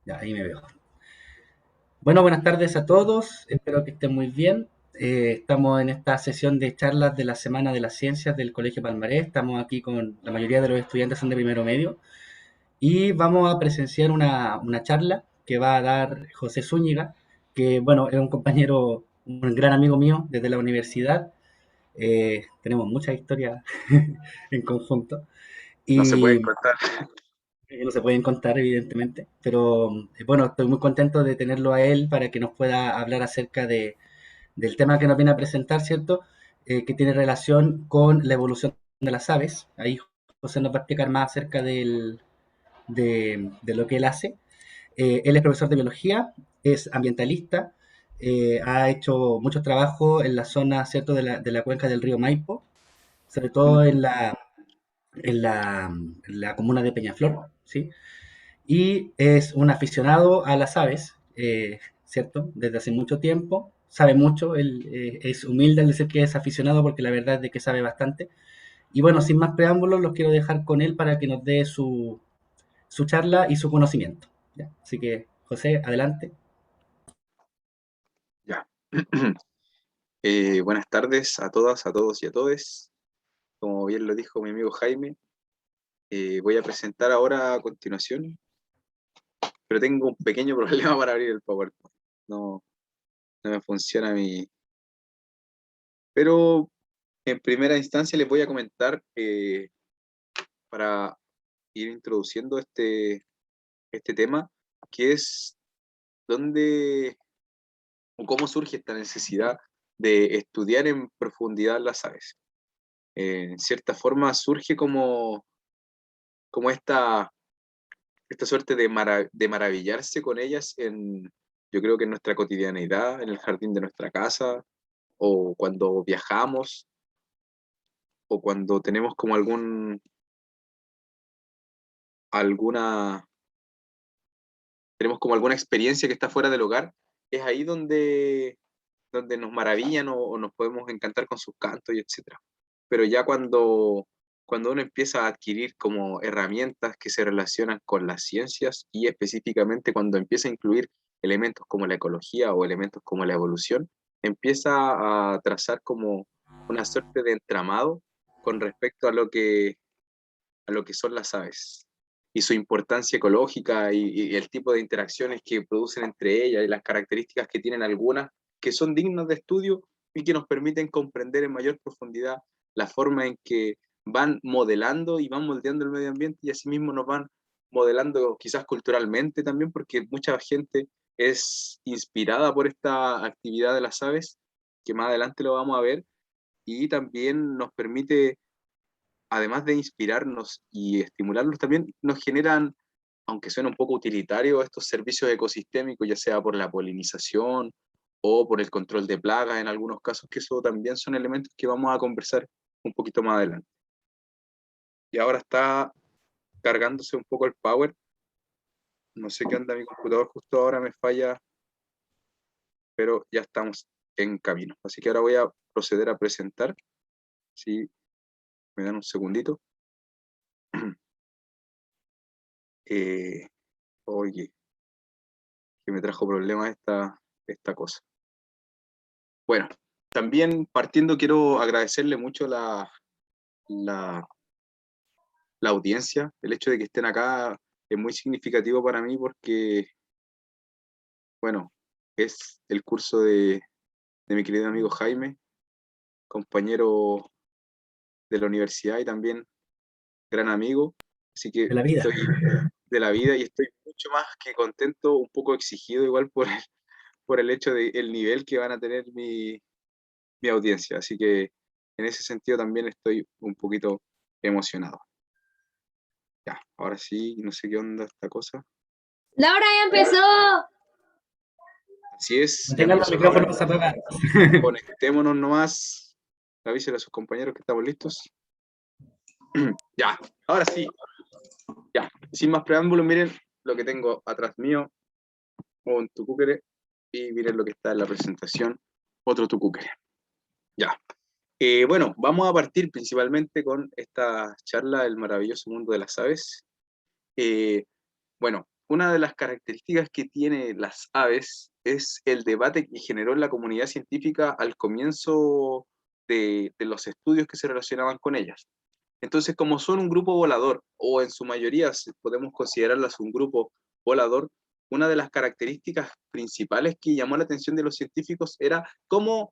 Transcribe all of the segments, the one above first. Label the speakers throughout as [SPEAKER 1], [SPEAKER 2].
[SPEAKER 1] Ya, ahí me veo. Bueno, buenas tardes a todos. Espero que estén muy bien. Estamos en esta sesión de charlas de la Semana de las Ciencias del Colegio Palmarés. Estamos aquí con la mayoría de los estudiantes son de primero medio y vamos a presenciar una charla que va a dar José Zúñiga, que bueno, es un compañero, un gran amigo mío desde la universidad. Tenemos muchas historias en conjunto
[SPEAKER 2] No se pueden
[SPEAKER 1] y
[SPEAKER 2] contar.
[SPEAKER 1] que no se pueden contar, evidentemente, pero bueno, estoy muy contento de tenerlo a él para que nos pueda hablar acerca del tema que nos viene a presentar, ¿cierto? Que tiene relación con la evolución de las aves. Ahí José nos va a explicar más acerca de lo que él hace. Él es profesor de biología, es ambientalista, ha hecho muchos trabajos en la zona, ¿cierto?, de la cuenca del río Maipo, sobre todo en la comuna de Peñaflor, ¿sí? Y es un aficionado a las aves, ¿cierto? Desde hace mucho tiempo, sabe mucho, él es humilde al decir que es aficionado porque la verdad es de que sabe bastante. Y bueno, sin más preámbulos, los quiero dejar con él para que nos dé su charla y su conocimiento. ¿Ya? Así que, José, adelante.
[SPEAKER 2] Ya. Buenas tardes a todas, a todos y a todes. Como bien lo dijo mi amigo Jaime, voy a presentar ahora a continuación, pero tengo un pequeño problema para abrir el PowerPoint. No, no me funciona mi... Pero en primera instancia les voy a comentar para ir introduciendo este tema, que es dónde o cómo surge esta necesidad de estudiar en profundidad las aves. En cierta forma surge como esta suerte de maravillarse con ellas yo creo que en nuestra cotidianeidad, en el jardín de nuestra casa, o cuando viajamos, o cuando tenemos como alguna, tenemos como alguna experiencia que está fuera del hogar, es ahí donde nos maravillan o nos podemos encantar con sus cantos y etcétera. Pero ya cuando uno empieza a adquirir como herramientas que se relacionan con las ciencias y específicamente cuando empieza a incluir elementos como la ecología o elementos como la evolución, empieza a trazar como una suerte de entramado con respecto a lo que son las aves y su importancia ecológica y el tipo de interacciones que producen entre ellas y las características que tienen algunas que son dignas de estudio y que nos permiten comprender en mayor profundidad la forma en que van modelando y van moldeando el medio ambiente y asimismo nos van modelando quizás culturalmente también porque mucha gente es inspirada por esta actividad de las aves, que más adelante lo vamos a ver, y también nos permite además de inspirarnos y estimularnos, también nos generan, aunque suene un poco utilitario, estos servicios ecosistémicos, ya sea por la polinización o por el control de plagas en algunos casos, que eso también son elementos que vamos a conversar un poquito más adelante. Y ahora está cargándose un poco el power. No sé qué onda mi computador, justo ahora me falla, pero ya estamos en camino. Así que ahora voy a proceder a presentar. Si me dan un segundito. Eh, oye, que me trajo problemas esta cosa. Bueno, también partiendo quiero agradecerle mucho la, la audiencia. El hecho de que estén acá es muy significativo para mí porque, bueno, es el curso de mi querido amigo Jaime, compañero de la universidad y también gran amigo. Así que
[SPEAKER 1] De la vida.
[SPEAKER 2] estoy de la vida y estoy mucho más que contento, un poco exigido igual por el hecho del nivel que van a tener mi audiencia. Así que en ese sentido también estoy un poquito emocionado. Ya, ahora sí, no sé qué onda esta cosa.
[SPEAKER 3] Laura ya empezó.
[SPEAKER 2] Así es, ya
[SPEAKER 1] Mantengan los
[SPEAKER 2] empezó Laura.
[SPEAKER 1] micrófonos apagados.
[SPEAKER 2] Conectémonos nomás. Avísele a sus compañeros que estamos listos. Ya, ahora sí, ya. Sin más preámbulos, miren lo que tengo atrás mío, un tucúquere, y miren lo que está en la presentación, otro tucúquere. Ya. Bueno, vamos a partir principalmente con esta charla, El maravilloso mundo de las aves. Eh, bueno, una de las características que tiene las aves es el debate que generó en la comunidad científica al comienzo de los estudios que se relacionaban con ellas. Entonces, como son un grupo volador, o en su mayoría podemos considerarlas un grupo volador, una de las características principales que llamó la atención de los científicos era cómo,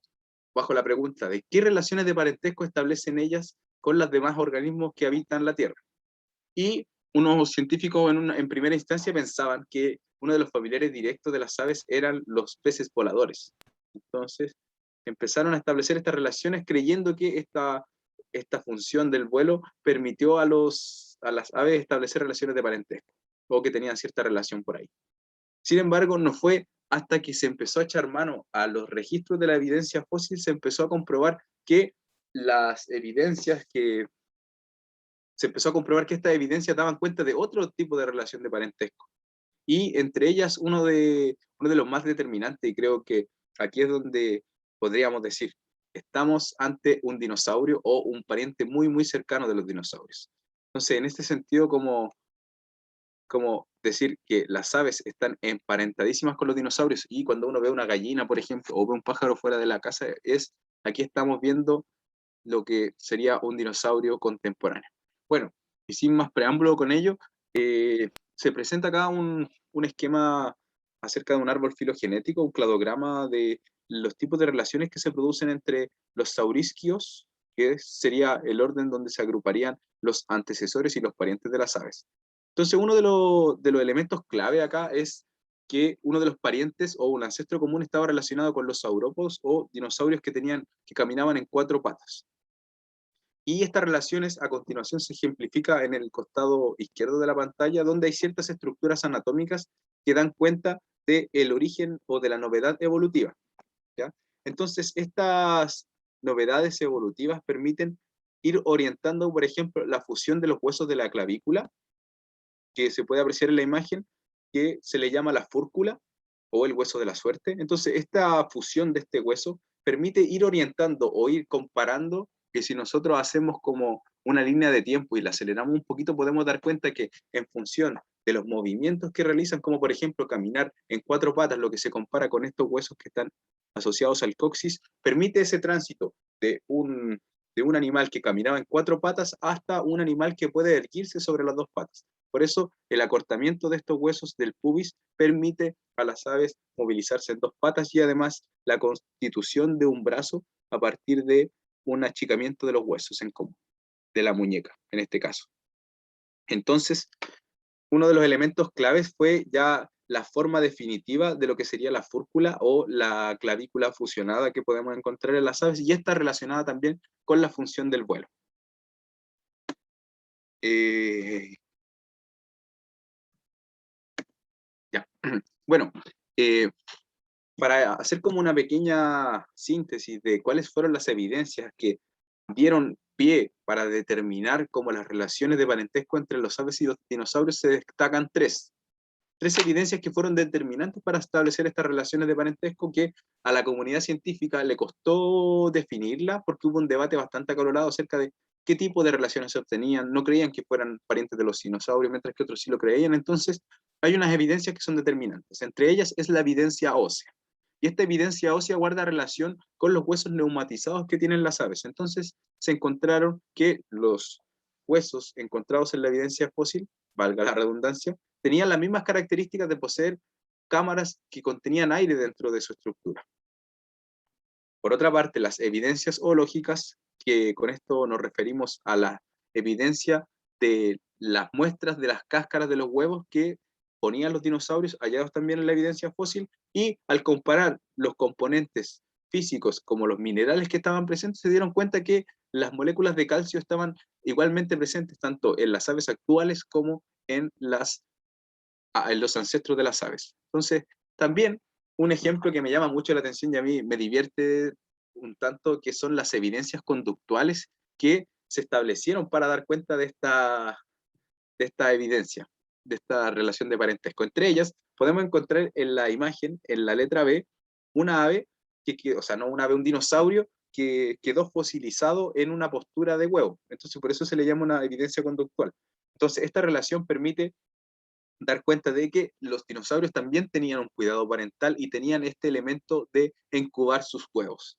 [SPEAKER 2] bajo la pregunta de qué relaciones de parentesco establecen ellas con los demás organismos que habitan la Tierra. Y unos científicos en primera instancia pensaban que uno de los familiares directos de las aves eran los peces voladores. Entonces, empezaron a establecer estas relaciones creyendo que esta función del vuelo permitió a las aves establecer relaciones de parentesco, o que tenían cierta relación por ahí. Sin embargo, no fue hasta que se empezó a echar mano a los registros de la evidencia fósil, se empezó a comprobar que las evidencias que se empezó a comprobar que estas evidencias daban cuenta de otro tipo de relación de parentesco. Y entre ellas, uno de los más determinantes, y creo que aquí es donde podríamos decir, estamos ante un dinosaurio o un pariente muy, muy cercano de los dinosaurios. Entonces, en este sentido, como decir que las aves están emparentadísimas con los dinosaurios, y cuando uno ve una gallina, por ejemplo, o ve un pájaro fuera de la casa, aquí estamos viendo lo que sería un dinosaurio contemporáneo. Bueno, y sin más preámbulo con ello, se presenta acá un esquema acerca de un árbol filogenético, un cladograma de los tipos de relaciones que se producen entre los saurisquios, que sería el orden donde se agruparían los antecesores y los parientes de las aves. Entonces, uno de los elementos clave acá es que uno de los parientes o un ancestro común estaba relacionado con los saurópodos o dinosaurios que caminaban en 4 patas. Y estas relaciones a continuación se ejemplifica en el costado izquierdo de la pantalla, donde hay ciertas estructuras anatómicas que dan cuenta del origen o de la novedad evolutiva, ¿ya? Entonces, estas novedades evolutivas permiten ir orientando, por ejemplo, la fusión de los huesos de la clavícula, que se puede apreciar en la imagen, que se le llama la fúrcula o el hueso de la suerte. Entonces, esta fusión de este hueso permite ir orientando o ir comparando, que si nosotros hacemos como una línea de tiempo y la aceleramos un poquito, podemos dar cuenta que en función de los movimientos que realizan, como por ejemplo caminar en 4 patas, lo que se compara con estos huesos que están asociados al coxis, permite ese tránsito de un animal que caminaba en 4 patas hasta un animal que puede erguirse sobre las 2 patas. Por eso, el acortamiento de estos huesos del pubis permite a las aves movilizarse en 2 patas, y además la constitución de un brazo a partir de un achicamiento de los huesos en común, de la muñeca, en este caso. Entonces, uno de los elementos claves fue ya la forma definitiva de lo que sería la fúrcula o la clavícula fusionada que podemos encontrar en las aves, y está relacionada también con la función del vuelo. Bueno, para hacer como una pequeña síntesis de cuáles fueron las evidencias que dieron pie para determinar cómo las relaciones de parentesco entre los aves y los dinosaurios, se destacan tres evidencias que fueron determinantes para establecer estas relaciones de parentesco, que a la comunidad científica le costó definirla porque hubo un debate bastante acalorado acerca de qué tipo de relaciones se obtenían. No creían que fueran parientes de los dinosaurios, mientras que otros sí lo creían. Entonces, hay unas evidencias que son determinantes. Entre ellas es la evidencia ósea. Y esta evidencia ósea guarda relación con los huesos neumatizados que tienen las aves. Entonces, se encontraron que los huesos encontrados en la evidencia fósil, valga la redundancia, tenían las mismas características de poseer cámaras que contenían aire dentro de su estructura. Por otra parte, las evidencias zoológicas, que con esto nos referimos a la evidencia de las muestras de las cáscaras de los huevos que ponían los dinosaurios, hallados también en la evidencia fósil, y al comparar los componentes físicos como los minerales que estaban presentes, se dieron cuenta que las moléculas de calcio estaban igualmente presentes tanto en las aves actuales como en los ancestros de las aves. Entonces, también un ejemplo que me llama mucho la atención y a mí me divierte un tanto, que son las evidencias conductuales que se establecieron para dar cuenta de esta evidencia, de esta relación de parentesco. Entre ellas, podemos encontrar en la imagen, en la letra B, una ave, o sea, no una ave, un dinosaurio que quedó fosilizado en una postura de huevo. Entonces, por eso se le llama una evidencia conductual. Entonces, esta relación permite dar cuenta de que los dinosaurios también tenían un cuidado parental y tenían este elemento de incubar sus huevos.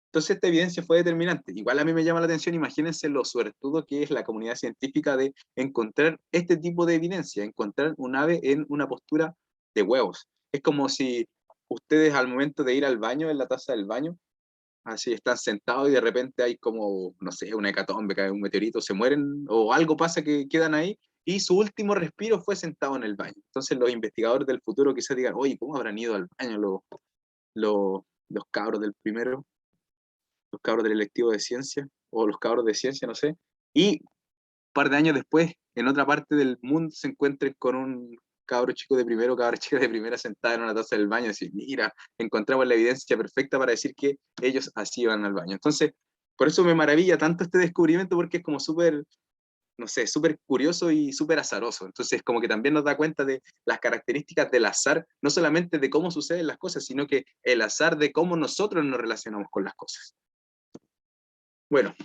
[SPEAKER 2] Entonces esta evidencia fue determinante. Igual a mí me llama la atención, imagínense lo suertudo que es la comunidad científica de encontrar este tipo de evidencia, encontrar un ave en una postura de huevos. Es como si ustedes al momento de ir al baño, en la taza del baño, así están sentados y de repente hay como, no sé, una hecatombe, cae un meteorito, se mueren o algo pasa que quedan ahí y su último respiro fue sentado en el baño. Entonces los investigadores del futuro quizás digan, oye, ¿cómo habrán ido al baño los cabros del primero? Los cabros del electivo de ciencia, o los cabros de ciencia, no sé, y un par de años después, en otra parte del mundo, se encuentren con un cabro chico de primero, cabra chica de primera sentada en una taza del baño y decir, mira, encontramos la evidencia perfecta para decir que ellos así iban al baño. Entonces, por eso me maravilla tanto este descubrimiento, porque es como súper, no sé, súper curioso y súper azaroso. Entonces, como que también nos da cuenta de las características del azar, no solamente de cómo suceden las cosas, sino que el azar de cómo nosotros nos relacionamos con las cosas. Bueno,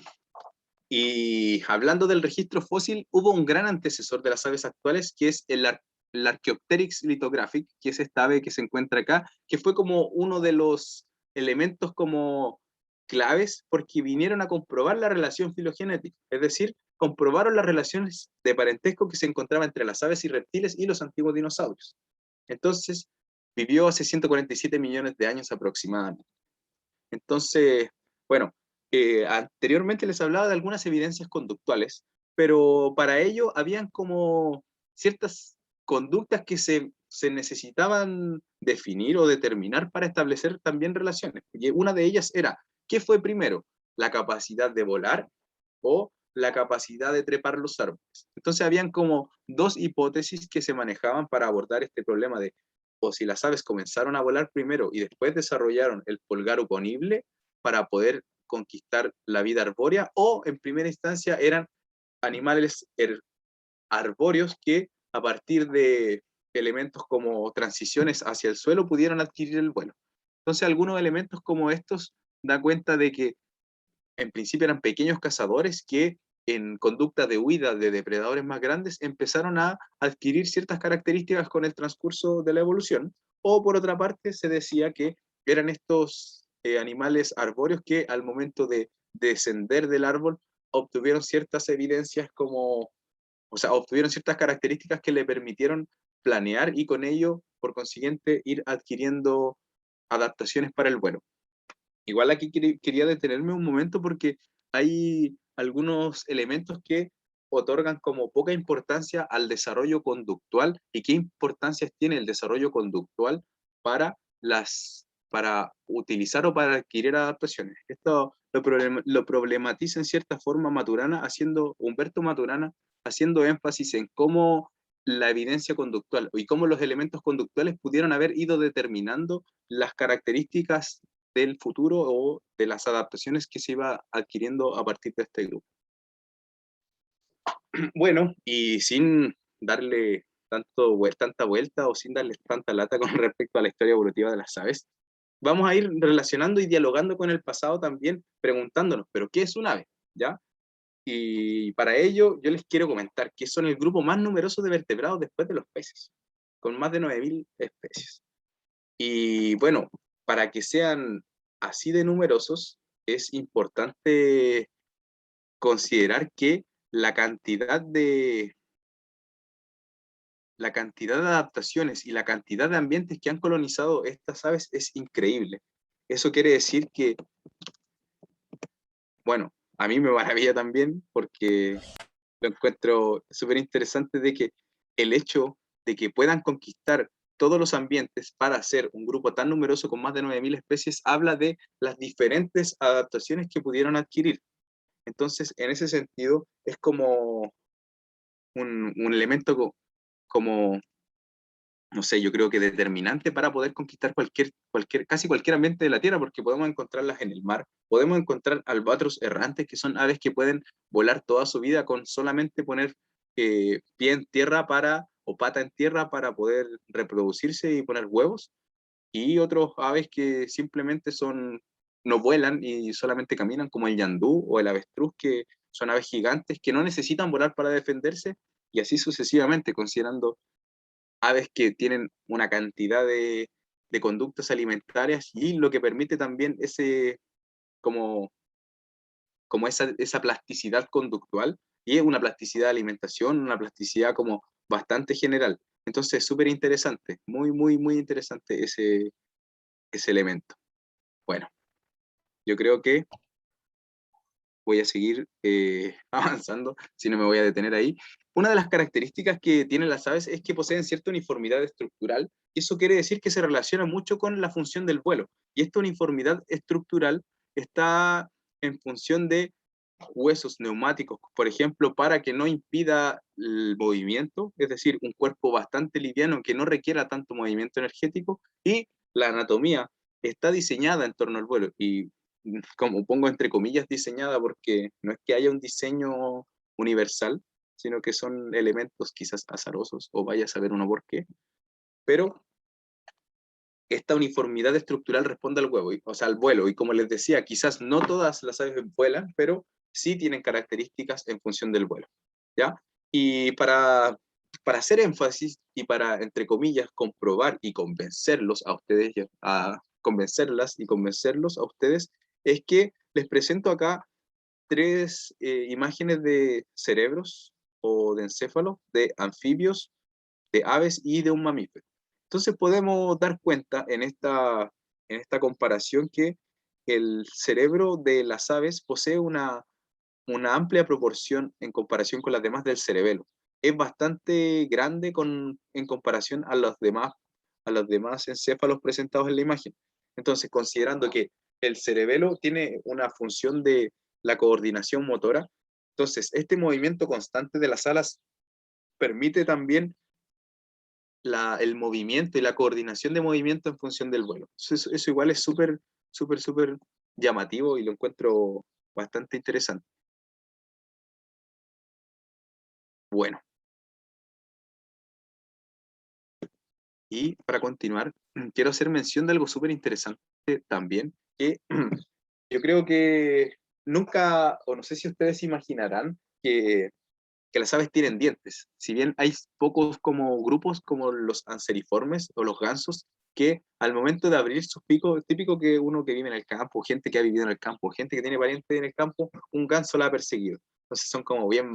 [SPEAKER 2] y hablando del registro fósil, hubo un gran antecesor de las aves actuales, que es el Archaeopteryx lithographic, que es esta ave que se encuentra acá, que fue como uno de los elementos como claves, porque vinieron a comprobar la relación filogenética, es decir, comprobaron las relaciones de parentesco que se encontraba entre las aves y reptiles y los antiguos dinosaurios. Entonces, vivió hace 147 millones de años aproximadamente. Entonces, bueno, anteriormente les hablaba de algunas evidencias conductuales, pero para ello habían como ciertas conductas que se necesitaban definir o determinar para establecer también relaciones. Y una de ellas era, ¿qué fue primero? ¿La capacidad de volar o la capacidad de trepar los árboles? Entonces habían como dos hipótesis que se manejaban para abordar este problema de o si las aves comenzaron a volar primero y después desarrollaron el pulgar oponible para poder conquistar la vida arbórea, o en primera instancia eran animales arbóreos que a partir de elementos como transiciones hacia el suelo pudieron adquirir el vuelo. Entonces algunos elementos como estos dan cuenta de que en principio eran pequeños cazadores que en conducta de huida de depredadores más grandes empezaron a adquirir ciertas características con el transcurso de la evolución, o por otra parte se decía que eran estos animales arbóreos que al momento de descender del árbol obtuvieron ciertas evidencias como, o sea, obtuvieron ciertas características que le permitieron planear y con ello, por consiguiente, ir adquiriendo adaptaciones para el vuelo. Igual aquí quería detenerme un momento porque hay algunos elementos que otorgan como poca importancia al desarrollo conductual y qué importancia tiene el desarrollo conductual para para utilizar o para adquirir adaptaciones. Esto lo problematiza en cierta forma Humberto Maturana, haciendo énfasis en cómo la evidencia conductual y cómo los elementos conductuales pudieron haber ido determinando las características del futuro o de las adaptaciones que se iba adquiriendo a partir de este grupo. Bueno, y sin darle tanta vuelta o sin darle tanta lata con respecto a la historia evolutiva de las aves, vamos a ir relacionando y dialogando con el pasado también, preguntándonos, ¿pero qué es un ave? ¿Ya? Y para ello yo les quiero comentar que son el grupo más numeroso de vertebrados después de los peces, con más de 9.000 especies. Y bueno, para que sean así de numerosos, es importante considerar que la cantidad de adaptaciones y la cantidad de ambientes que han colonizado estas aves es increíble. Eso quiere decir que, bueno, a mí me maravilla también porque lo encuentro súper interesante de que el hecho de que puedan conquistar todos los ambientes para ser un grupo tan numeroso con más de 9.000 especies habla de las diferentes adaptaciones que pudieron adquirir. Entonces, en ese sentido, es como un elemento como, no sé, yo creo que determinante para poder conquistar casi cualquier ambiente de la Tierra, porque podemos encontrarlas en el mar, podemos encontrar albatros errantes, que son aves que pueden volar toda su vida con solamente poner pie en tierra o pata en tierra para poder reproducirse y poner huevos, y otros aves que simplemente no vuelan y solamente caminan, como el yandú o el avestruz, que son aves gigantes que no necesitan volar para defenderse, y así sucesivamente, considerando aves que tienen una cantidad de conductas alimentarias y lo que permite también como, como esa plasticidad conductual y es una plasticidad de alimentación, una plasticidad como bastante general. Entonces, súper interesante, muy, muy, muy interesante ese elemento. Bueno, yo creo que voy a seguir avanzando, si no me voy a detener ahí. Una de las características que tienen las aves es que poseen cierta uniformidad estructural, y eso quiere decir que se relaciona mucho con la función del vuelo. Y esta uniformidad estructural está en función de huesos neumáticos, por ejemplo, para que no impida el movimiento, es decir, un cuerpo bastante liviano que no requiera tanto movimiento energético, y la anatomía está diseñada en torno al vuelo, y como pongo entre comillas diseñada porque no es que haya un diseño universal, sino que son elementos quizás azarosos, o vaya a saber uno por qué, pero esta uniformidad estructural responde al huevo, o sea, al vuelo, y como les decía, quizás no todas las aves vuelan, pero sí tienen características en función del vuelo, ¿ya? Y para hacer énfasis y para, entre comillas, comprobar y convencerlos a ustedes, a convencerlas y convencerlos a ustedes, es que les presento acá tres imágenes de cerebros o de encéfalos de anfibios, de aves y de un mamífero. Entonces podemos dar cuenta en esta comparación que el cerebro de las aves posee una amplia proporción en comparación con las demás del cerebelo. Es bastante grande en comparación a los demás encéfalos presentados en la imagen. Entonces, considerando que el cerebelo tiene una función de la coordinación motora, entonces este movimiento constante de las alas permite también el movimiento y la coordinación de movimiento en función del vuelo. Eso igual es súper, súper, súper llamativo y lo encuentro bastante interesante. Bueno, y para continuar, quiero hacer mención de algo súper interesante también, que yo creo que nunca, o no sé si ustedes imaginarán que las aves tienen dientes. Si bien hay pocos como grupos como los anseriformes o los gansos, que al momento de abrir sus picos, típico que uno que vive en el campo, gente que ha vivido en el campo, gente que tiene parientes en el campo, un ganso la ha perseguido. Entonces son como bien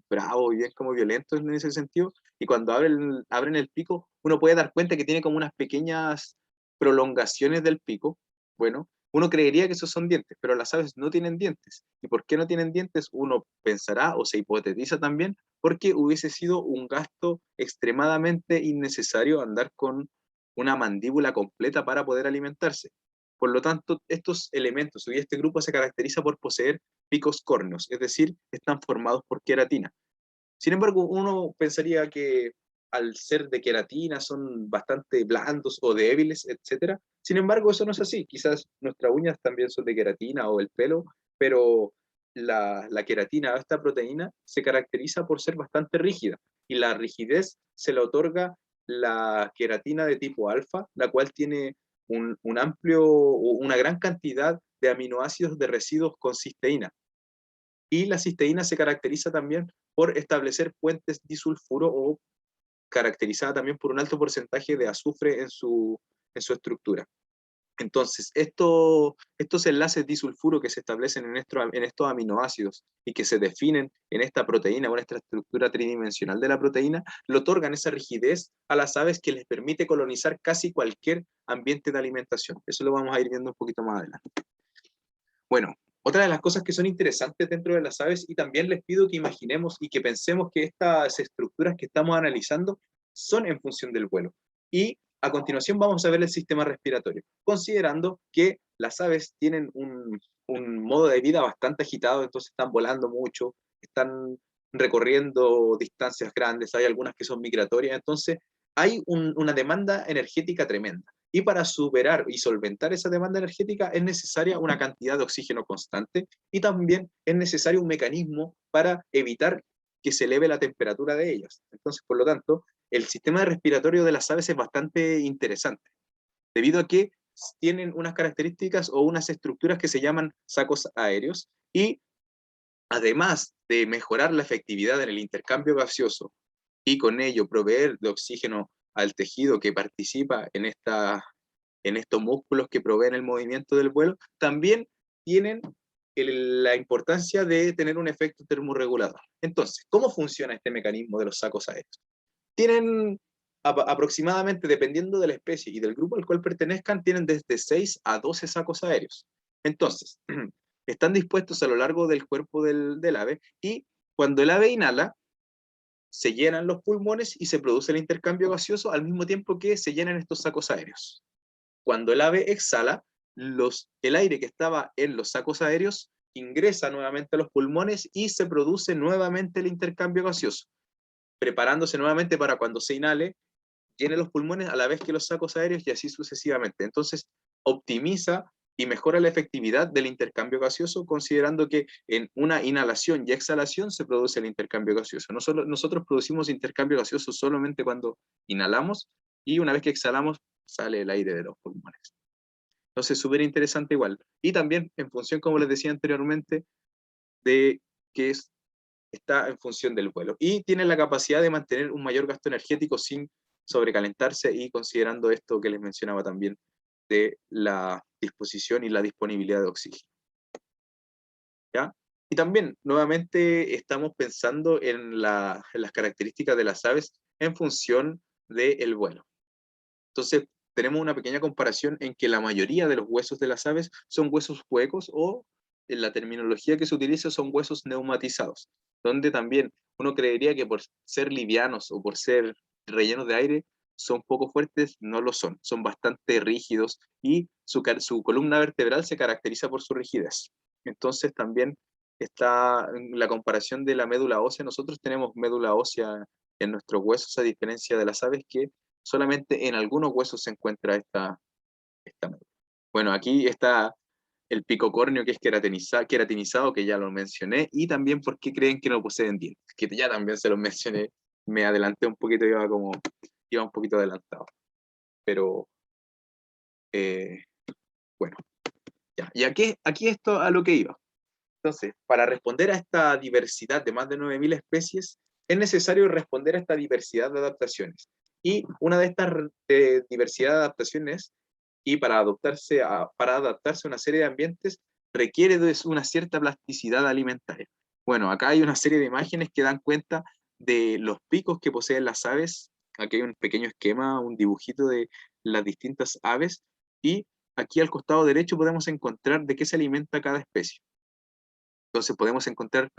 [SPEAKER 2] bravos y bien como violentos en ese sentido. Y cuando abren el pico, uno puede dar cuenta que tiene como unas pequeñas prolongaciones del pico. Bueno, uno creería que esos son dientes, pero las aves no tienen dientes. ¿Y por qué no tienen dientes? Uno pensará o se hipotetiza también porque hubiese sido un gasto extremadamente innecesario andar con una mandíbula completa para poder alimentarse. Por lo tanto, estos elementos y este grupo se caracteriza por poseer picos córneos, es decir, están formados por queratina. Sin embargo, uno pensaría que al ser de queratina son bastante blandos o débiles, etcétera. Sin embargo, eso no es así. Quizás nuestras uñas también son de queratina o el pelo, pero la queratina, esta proteína, se caracteriza por ser bastante rígida y la rigidez se la otorga la queratina de tipo alfa, la cual tiene una gran cantidad de aminoácidos de residuos con cisteína. Y la cisteína se caracteriza también por establecer puentes disulfuro o caracterizada también por un alto porcentaje de azufre en su estructura. Entonces, estos enlaces disulfuro que se establecen en estos aminoácidos y que se definen en esta proteína o en esta estructura tridimensional de la proteína, le otorgan esa rigidez a las aves que les permite colonizar casi cualquier ambiente de alimentación. Eso lo vamos a ir viendo un poquito más adelante. Bueno, otra de las cosas que son interesantes dentro de las aves, y también les pido que imaginemos y que pensemos que estas estructuras que estamos analizando son en función del vuelo. Y a continuación vamos a ver el sistema respiratorio, considerando que las aves tienen un modo de vida bastante agitado, entonces están volando mucho, están recorriendo distancias grandes, hay algunas que son migratorias, entonces hay una demanda energética tremenda. Y para superar y solventar esa demanda energética es necesaria una cantidad de oxígeno constante y también es necesario un mecanismo para evitar que se eleve la temperatura de ellas. Entonces, por lo tanto, el sistema respiratorio de las aves es bastante interesante, debido a que tienen unas características o unas estructuras que se llaman sacos aéreos y además de mejorar la efectividad en el intercambio gaseoso y con ello proveer de oxígeno al tejido que participa en estos músculos que proveen el movimiento del vuelo, también tienen la importancia de tener un efecto termorregulador. Entonces, ¿cómo funciona este mecanismo de los sacos aéreos? Tienen aproximadamente, dependiendo de la especie y del grupo al cual pertenezcan, tienen desde 6 a 12 sacos aéreos. Entonces, están dispuestos a lo largo del cuerpo del ave, y cuando el ave inhala, se llenan los pulmones y se produce el intercambio gaseoso al mismo tiempo que se llenan estos sacos aéreos. Cuando el ave exhala, el aire que estaba en los sacos aéreos ingresa nuevamente a los pulmones y se produce nuevamente el intercambio gaseoso, preparándose nuevamente para cuando se inhale, llene los pulmones a la vez que los sacos aéreos, y así sucesivamente. Entonces, optimiza y mejora la efectividad del intercambio gaseoso, considerando que en una inhalación y exhalación se produce el intercambio gaseoso. Nosotros producimos intercambio gaseoso solamente cuando inhalamos, y una vez que exhalamos sale el aire de los pulmones. Entonces, súper interesante igual. Y también en función, como les decía anteriormente, de que está en función del vuelo. Y tiene la capacidad de mantener un mayor gasto energético sin sobrecalentarse, y considerando esto que les mencionaba también de la disposición y la disponibilidad de oxígeno. ¿Ya? Y también, nuevamente, estamos pensando en las características de las aves en función del vuelo. Entonces, tenemos una pequeña comparación en que la mayoría de los huesos de las aves son huesos huecos, o en la terminología que se utiliza son huesos neumatizados, donde también uno creería que por ser livianos o por ser rellenos de aire son poco fuertes. No lo son, son bastante rígidos, y su columna vertebral se caracteriza por su rigidez. Entonces también está la comparación de la médula ósea. Nosotros tenemos médula ósea en nuestros huesos, a diferencia de las aves, que solamente en algunos huesos se encuentra esta médula. Bueno, aquí está el pico córneo, que es queratinizado, que ya lo mencioné, y también por qué creen que no poseen dientes, que ya también se los mencioné. Me adelanté un poquito, iba un poquito adelantado. Pero, bueno, ya. Y aquí esto a lo que iba. Entonces, para responder a esta diversidad de más de 9.000 especies, es necesario responder a esta diversidad de adaptaciones. Y una de estas diversidad de adaptaciones, y para adaptarse a una serie de ambientes, requiere de una cierta plasticidad alimentaria. Bueno, acá hay una serie de imágenes que dan cuenta de los picos que poseen las aves. Aquí hay un pequeño esquema, un dibujito de las distintas aves, y aquí al costado derecho podemos encontrar de qué se alimenta cada especie. Entonces podemos encontrar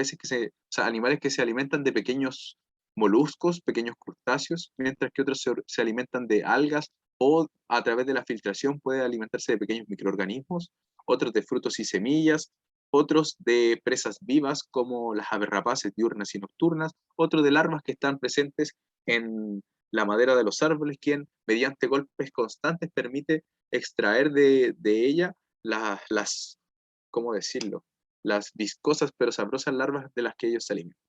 [SPEAKER 2] animales que se alimentan de pequeños moluscos, pequeños crustáceos, mientras que otros se alimentan de algas, o a través de la filtración puede alimentarse de pequeños microorganismos, otros de frutos y semillas, otros de presas vivas como las aves rapaces diurnas y nocturnas, otros de larvas que están presentes en la madera de los árboles, quien mediante golpes constantes permite extraer de ella ¿cómo decirlo? Las viscosas pero sabrosas larvas de las que ellos se alimentan.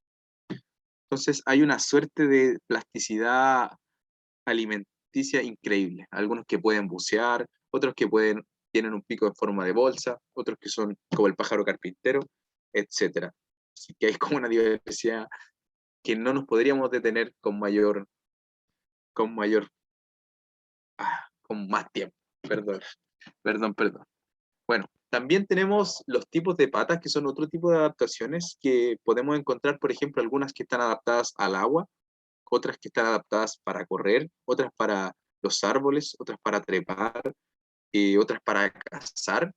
[SPEAKER 2] Entonces hay una suerte de plasticidad alimenticia increíble. Algunos que pueden bucear, otros que tienen un pico en forma de bolsa, otros que son como el pájaro carpintero, etc. Así que hay como una diversidad que no nos podríamos detener con mayor, con más tiempo. Perdón. Bueno, también tenemos los tipos de patas, que son otro tipo de adaptaciones que podemos encontrar. Por ejemplo, algunas que están adaptadas al agua, otras que están adaptadas para correr, otras para los árboles, otras para trepar, otras para cazar,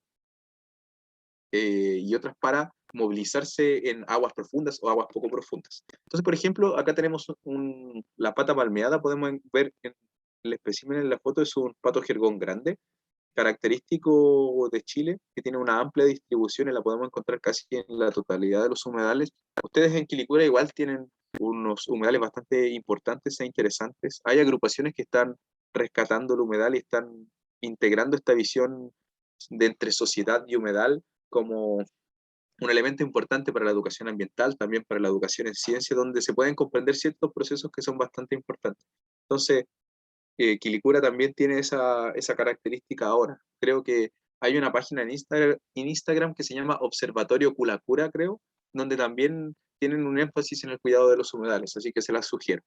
[SPEAKER 2] y otras para movilizarse en aguas profundas o aguas poco profundas. Entonces, por ejemplo, acá tenemos la pata palmeada. Podemos ver en el espécimen en la foto, es un pato jergón grande, característico de Chile, que tiene una amplia distribución y la podemos encontrar casi en la totalidad de los humedales. Ustedes en Quilicura igual tienen unos humedales bastante importantes e interesantes. Hay agrupaciones que están rescatando el humedal y están integrando esta visión de entre sociedad y humedal como un elemento importante para la educación ambiental, también para la educación en ciencia, donde se pueden comprender ciertos procesos que son bastante importantes. Entonces, Quilicura también tiene esa característica ahora. Creo que hay una página en Instagram que se llama Observatorio Culacura, creo, donde también tienen un énfasis en el cuidado de los humedales, así que se las sugiero.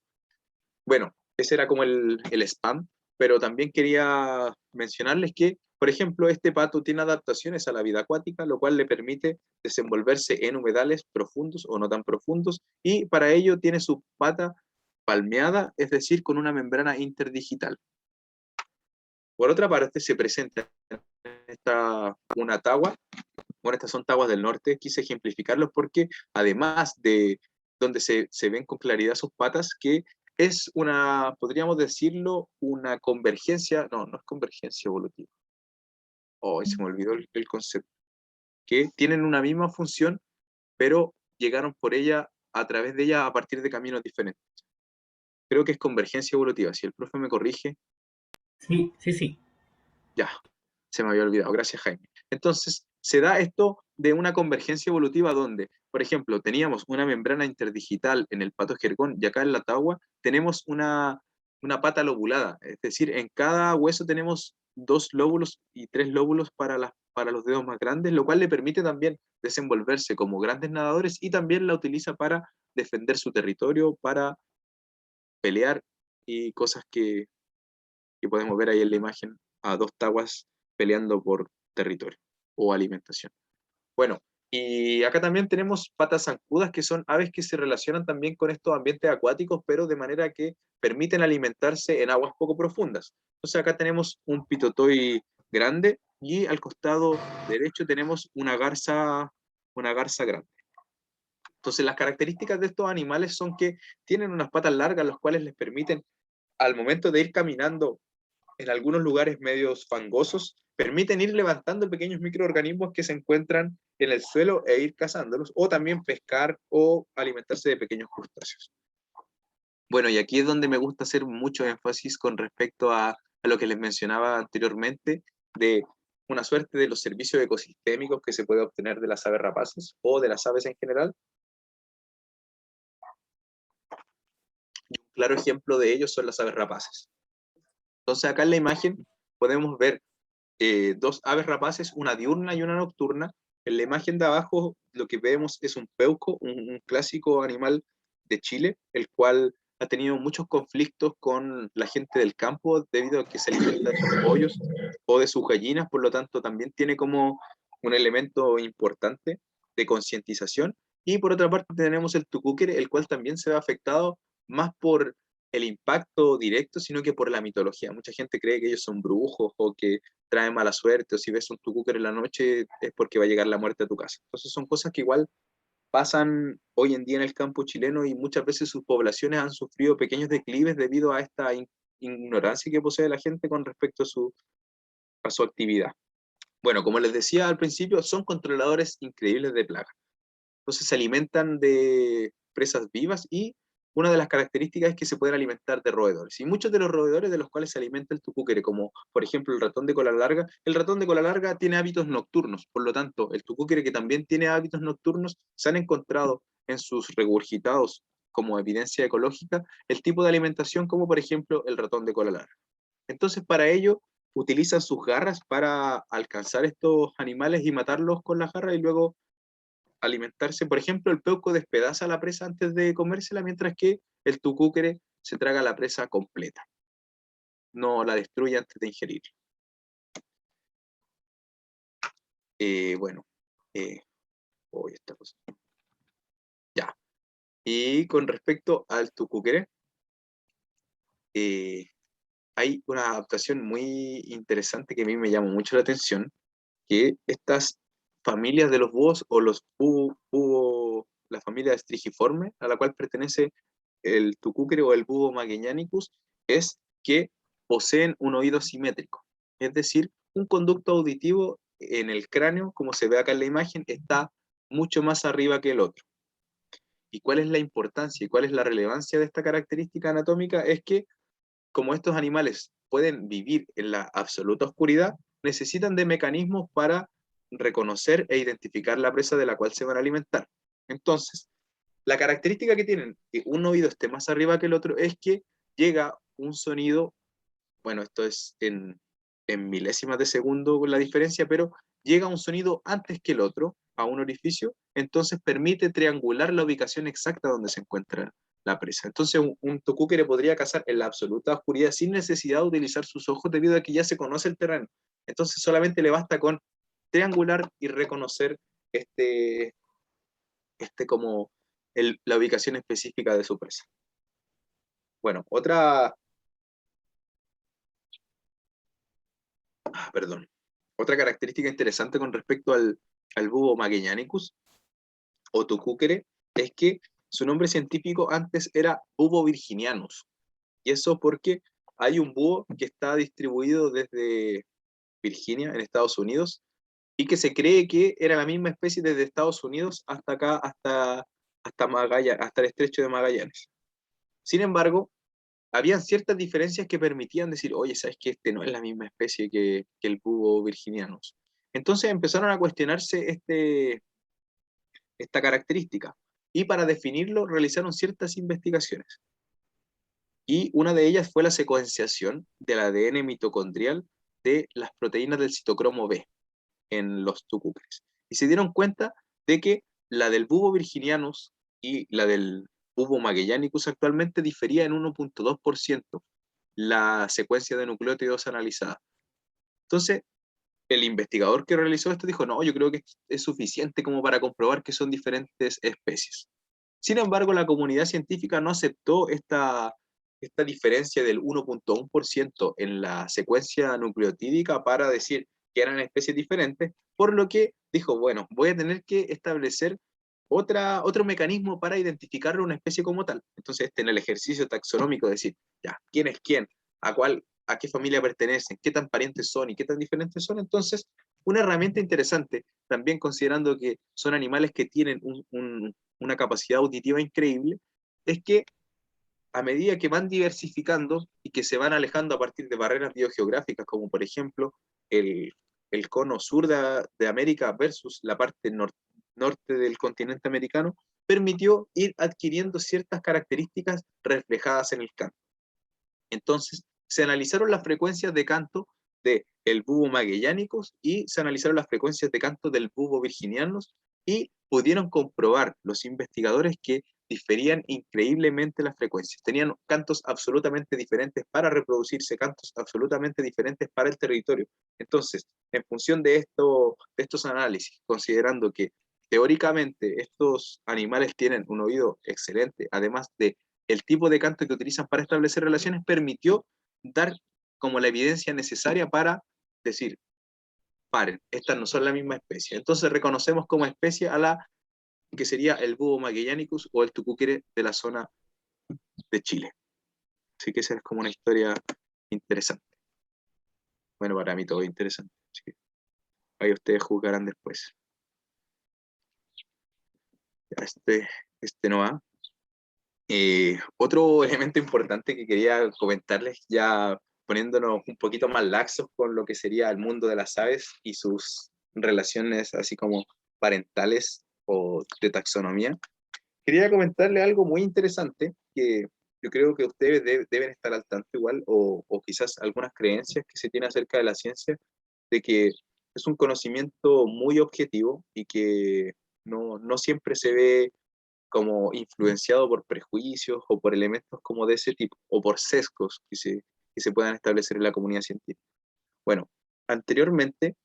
[SPEAKER 2] Bueno, ese era como el spam, pero también quería mencionarles que, por ejemplo, este pato tiene adaptaciones a la vida acuática, lo cual le permite desenvolverse en humedales profundos o no tan profundos, y para ello tiene su pata palmeada, es decir, con una membrana interdigital. Por otra parte, se presenta una tagua. Bueno, estas son taguas del norte, quise ejemplificarlos porque además de donde se ven con claridad sus patas, que es una, podríamos decirlo, una convergencia, no, no es convergencia evolutiva. Oh, se me olvidó el concepto. Que tienen una misma función, pero llegaron por ella, a través de ella, a partir de caminos diferentes. Creo que es convergencia evolutiva. Si el profe me corrige,
[SPEAKER 1] Sí, sí, sí.
[SPEAKER 2] ya, se me había olvidado. Gracias, Jaime. Entonces, se da esto de una convergencia evolutiva donde, por ejemplo, teníamos una membrana interdigital en el pato jergón y acá en la tagua tenemos una pata lobulada. Es decir, en cada hueso tenemos 2 lóbulos y 3 lóbulos para los dedos más grandes, lo cual le permite también desenvolverse como grandes nadadores y también la utiliza para defender su territorio, para pelear y cosas que podemos ver ahí en la imagen a 2 taguas peleando por territorio o alimentación. Bueno, y acá también tenemos patas zancudas, que son aves que se relacionan también con estos ambientes acuáticos, pero de manera que permiten alimentarse en aguas poco profundas. Entonces acá tenemos un pitotoy grande y al costado derecho tenemos una garza grande. Entonces las características de estos animales son que tienen unas patas largas, las cuales les permiten, al momento de ir caminando en algunos lugares medios fangosos, permiten ir levantando pequeños microorganismos que se encuentran en el suelo e ir cazándolos, o también pescar o alimentarse de pequeños crustáceos. Bueno, y aquí es donde me gusta hacer mucho énfasis con respecto a lo que les mencionaba anteriormente, de una suerte de los servicios ecosistémicos que se puede obtener de las aves rapaces o de las aves en general. Y un claro ejemplo de ello son las aves rapaces. Entonces acá en la imagen podemos ver 2 aves rapaces, una diurna y una nocturna. En la imagen de abajo lo que vemos es un peuco, un clásico animal de Chile, el cual ha tenido muchos conflictos con la gente del campo debido a que se alimenta de sus pollos o de sus gallinas, por lo tanto también tiene como un elemento importante de concientización. Y por otra parte tenemos el tucúquere, el cual también se ve afectado más por el impacto directo, sino que por la mitología. Mucha gente cree que ellos son brujos o que traen mala suerte, o si ves un tucúquero en la noche es porque va a llegar la muerte a tu casa. Entonces son cosas que igual pasan hoy en día en el campo chileno y muchas veces sus poblaciones han sufrido pequeños declives debido a esta ignorancia que posee la gente con respecto a su actividad. Bueno, como les decía al principio, son controladores increíbles de plagas. Entonces se alimentan de presas vivas y una de las características es que se pueden alimentar de roedores. Y muchos de los roedores de los cuales se alimenta el tucúquere, como por ejemplo el ratón de cola larga, el ratón de cola larga tiene hábitos nocturnos. Por lo tanto, el tucúquere, que también tiene hábitos nocturnos, se han encontrado en sus regurgitados como evidencia ecológica el tipo de alimentación como por ejemplo el ratón de cola larga. Entonces, para ello utilizan sus garras para alcanzar estos animales y matarlos con las garras y luego alimentarse. Por ejemplo, el peuco despedaza la presa antes de comérsela, mientras que el tucúquere se traga la presa completa. No la destruye antes de ingerirla. Bueno, esta cosa. Ya. Y con respecto al tucúquere, hay una adaptación muy interesante que a mí me llama mucho la atención, que estas familias de los búhos o los búho, la familia Strigiforme, a la cual pertenece el tucúquere o el búho magellanicus, es que poseen un oído simétrico, es decir, un conducto auditivo en el cráneo, como se ve acá en la imagen, está mucho más arriba que el otro. ¿Y cuál es la importancia y cuál es la relevancia de esta característica anatómica? Es que como estos animales pueden vivir en la absoluta oscuridad, necesitan de mecanismos para reconocer e identificar la presa de la cual se van a alimentar. Entonces, la característica que tienen que un oído esté más arriba que el otro es que llega un sonido, bueno, esto es en milésimas de segundo con la diferencia, pero llega un sonido antes que el otro a un orificio, entonces permite triangular la ubicación exacta donde se encuentra la presa. Entonces un tucúquere podría cazar en la absoluta oscuridad sin necesidad de utilizar sus ojos debido a que ya se conoce el terreno. Entonces solamente le basta con triangular y reconocer este, como la ubicación específica de su presa. Bueno, otra característica interesante con respecto al búho magellanicus o tucúquere es que su nombre científico antes era búho virginianus. Y eso porque hay un búho que está distribuido desde Virginia, en Estados Unidos, y que se cree que era la misma especie desde Estados Unidos hasta acá, hasta Magallanes, hasta el estrecho de Magallanes. Sin embargo, habían ciertas diferencias que permitían decir, oye, ¿sabes que este no es la misma especie que el búho virginianus? Entonces empezaron a cuestionarse esta característica, y para definirlo realizaron ciertas investigaciones. Y una de ellas fue la secuenciación del ADN mitocondrial de las proteínas del citocromo B en los tucúqueres. Y se dieron cuenta de que la del búho virginianus y la del búho magellanicus actualmente difería en 1.2% la secuencia de nucleótidos analizada. Entonces, el investigador que realizó esto dijo, no, yo creo que es suficiente como para comprobar que son diferentes especies. Sin embargo, la comunidad científica no aceptó esta diferencia del 1.1% en la secuencia nucleotídica para decir que eran especies diferentes, por lo que dijo, bueno, voy a tener que establecer otro mecanismo para identificar una especie como tal. Entonces, en el ejercicio taxonómico, decir, ya, ¿quién es quién? ¿A qué familia pertenecen? ¿Qué tan parientes son y qué tan diferentes son? Entonces, una herramienta interesante, también considerando que son animales que tienen una capacidad auditiva increíble, es que a medida que van diversificando y que se van alejando a partir de barreras biogeográficas, como por ejemplo el, el cono sur de América versus la parte norte del continente americano, permitió ir adquiriendo ciertas características reflejadas en el canto. Entonces, se analizaron las frecuencias de canto del búho magellanicus y se analizaron las frecuencias de canto del búho virginianus, y pudieron comprobar los investigadores que diferían increíblemente las frecuencias. Tenían cantos absolutamente diferentes para reproducirse, cantos absolutamente diferentes para el territorio. Entonces, en función de estos análisis, considerando que teóricamente estos animales tienen un oído excelente, además de el tipo de canto que utilizan para establecer relaciones, permitió dar como la evidencia necesaria para decir, paren, estas no son la misma especie. Entonces reconocemos como especie a la que sería el búho magellanicus o el tucúquere de la zona de Chile. Así que esa es como una historia interesante. Bueno, para mí todo es interesante. Así que ahí ustedes juzgarán después. Ya, este no va. Otro elemento importante que quería comentarles, ya poniéndonos un poquito más laxos con lo que sería el mundo de las aves y sus relaciones así como parentales o de taxonomía, quería comentarle algo muy interesante que yo creo que ustedes deben estar al tanto igual, o quizás algunas creencias que se tienen acerca de la ciencia, de que es un conocimiento muy objetivo y que no siempre se ve como influenciado por prejuicios o por elementos como de ese tipo, o por sesgos que se puedan establecer en la comunidad científica. Bueno, anteriormente,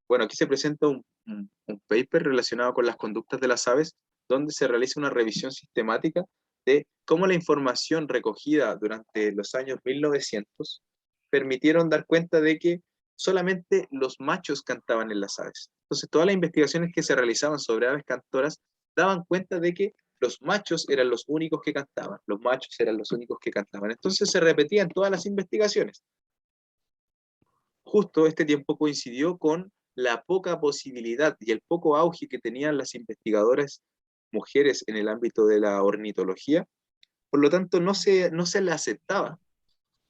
[SPEAKER 2] bueno, aquí se presenta un paper relacionado con las conductas de las aves, donde se realiza una revisión sistemática de cómo la información recogida durante los años 1900 permitieron dar cuenta de que solamente los machos cantaban en las aves. Entonces, todas las investigaciones que se realizaban sobre aves cantoras daban cuenta de que los machos eran los únicos que cantaban, los machos eran los únicos que cantaban. Entonces se repetían todas las investigaciones. Justo este tiempo coincidió con la poca posibilidad y el poco auge que tenían las investigadoras mujeres en el ámbito de la ornitología. Por lo tanto, no se le aceptaba,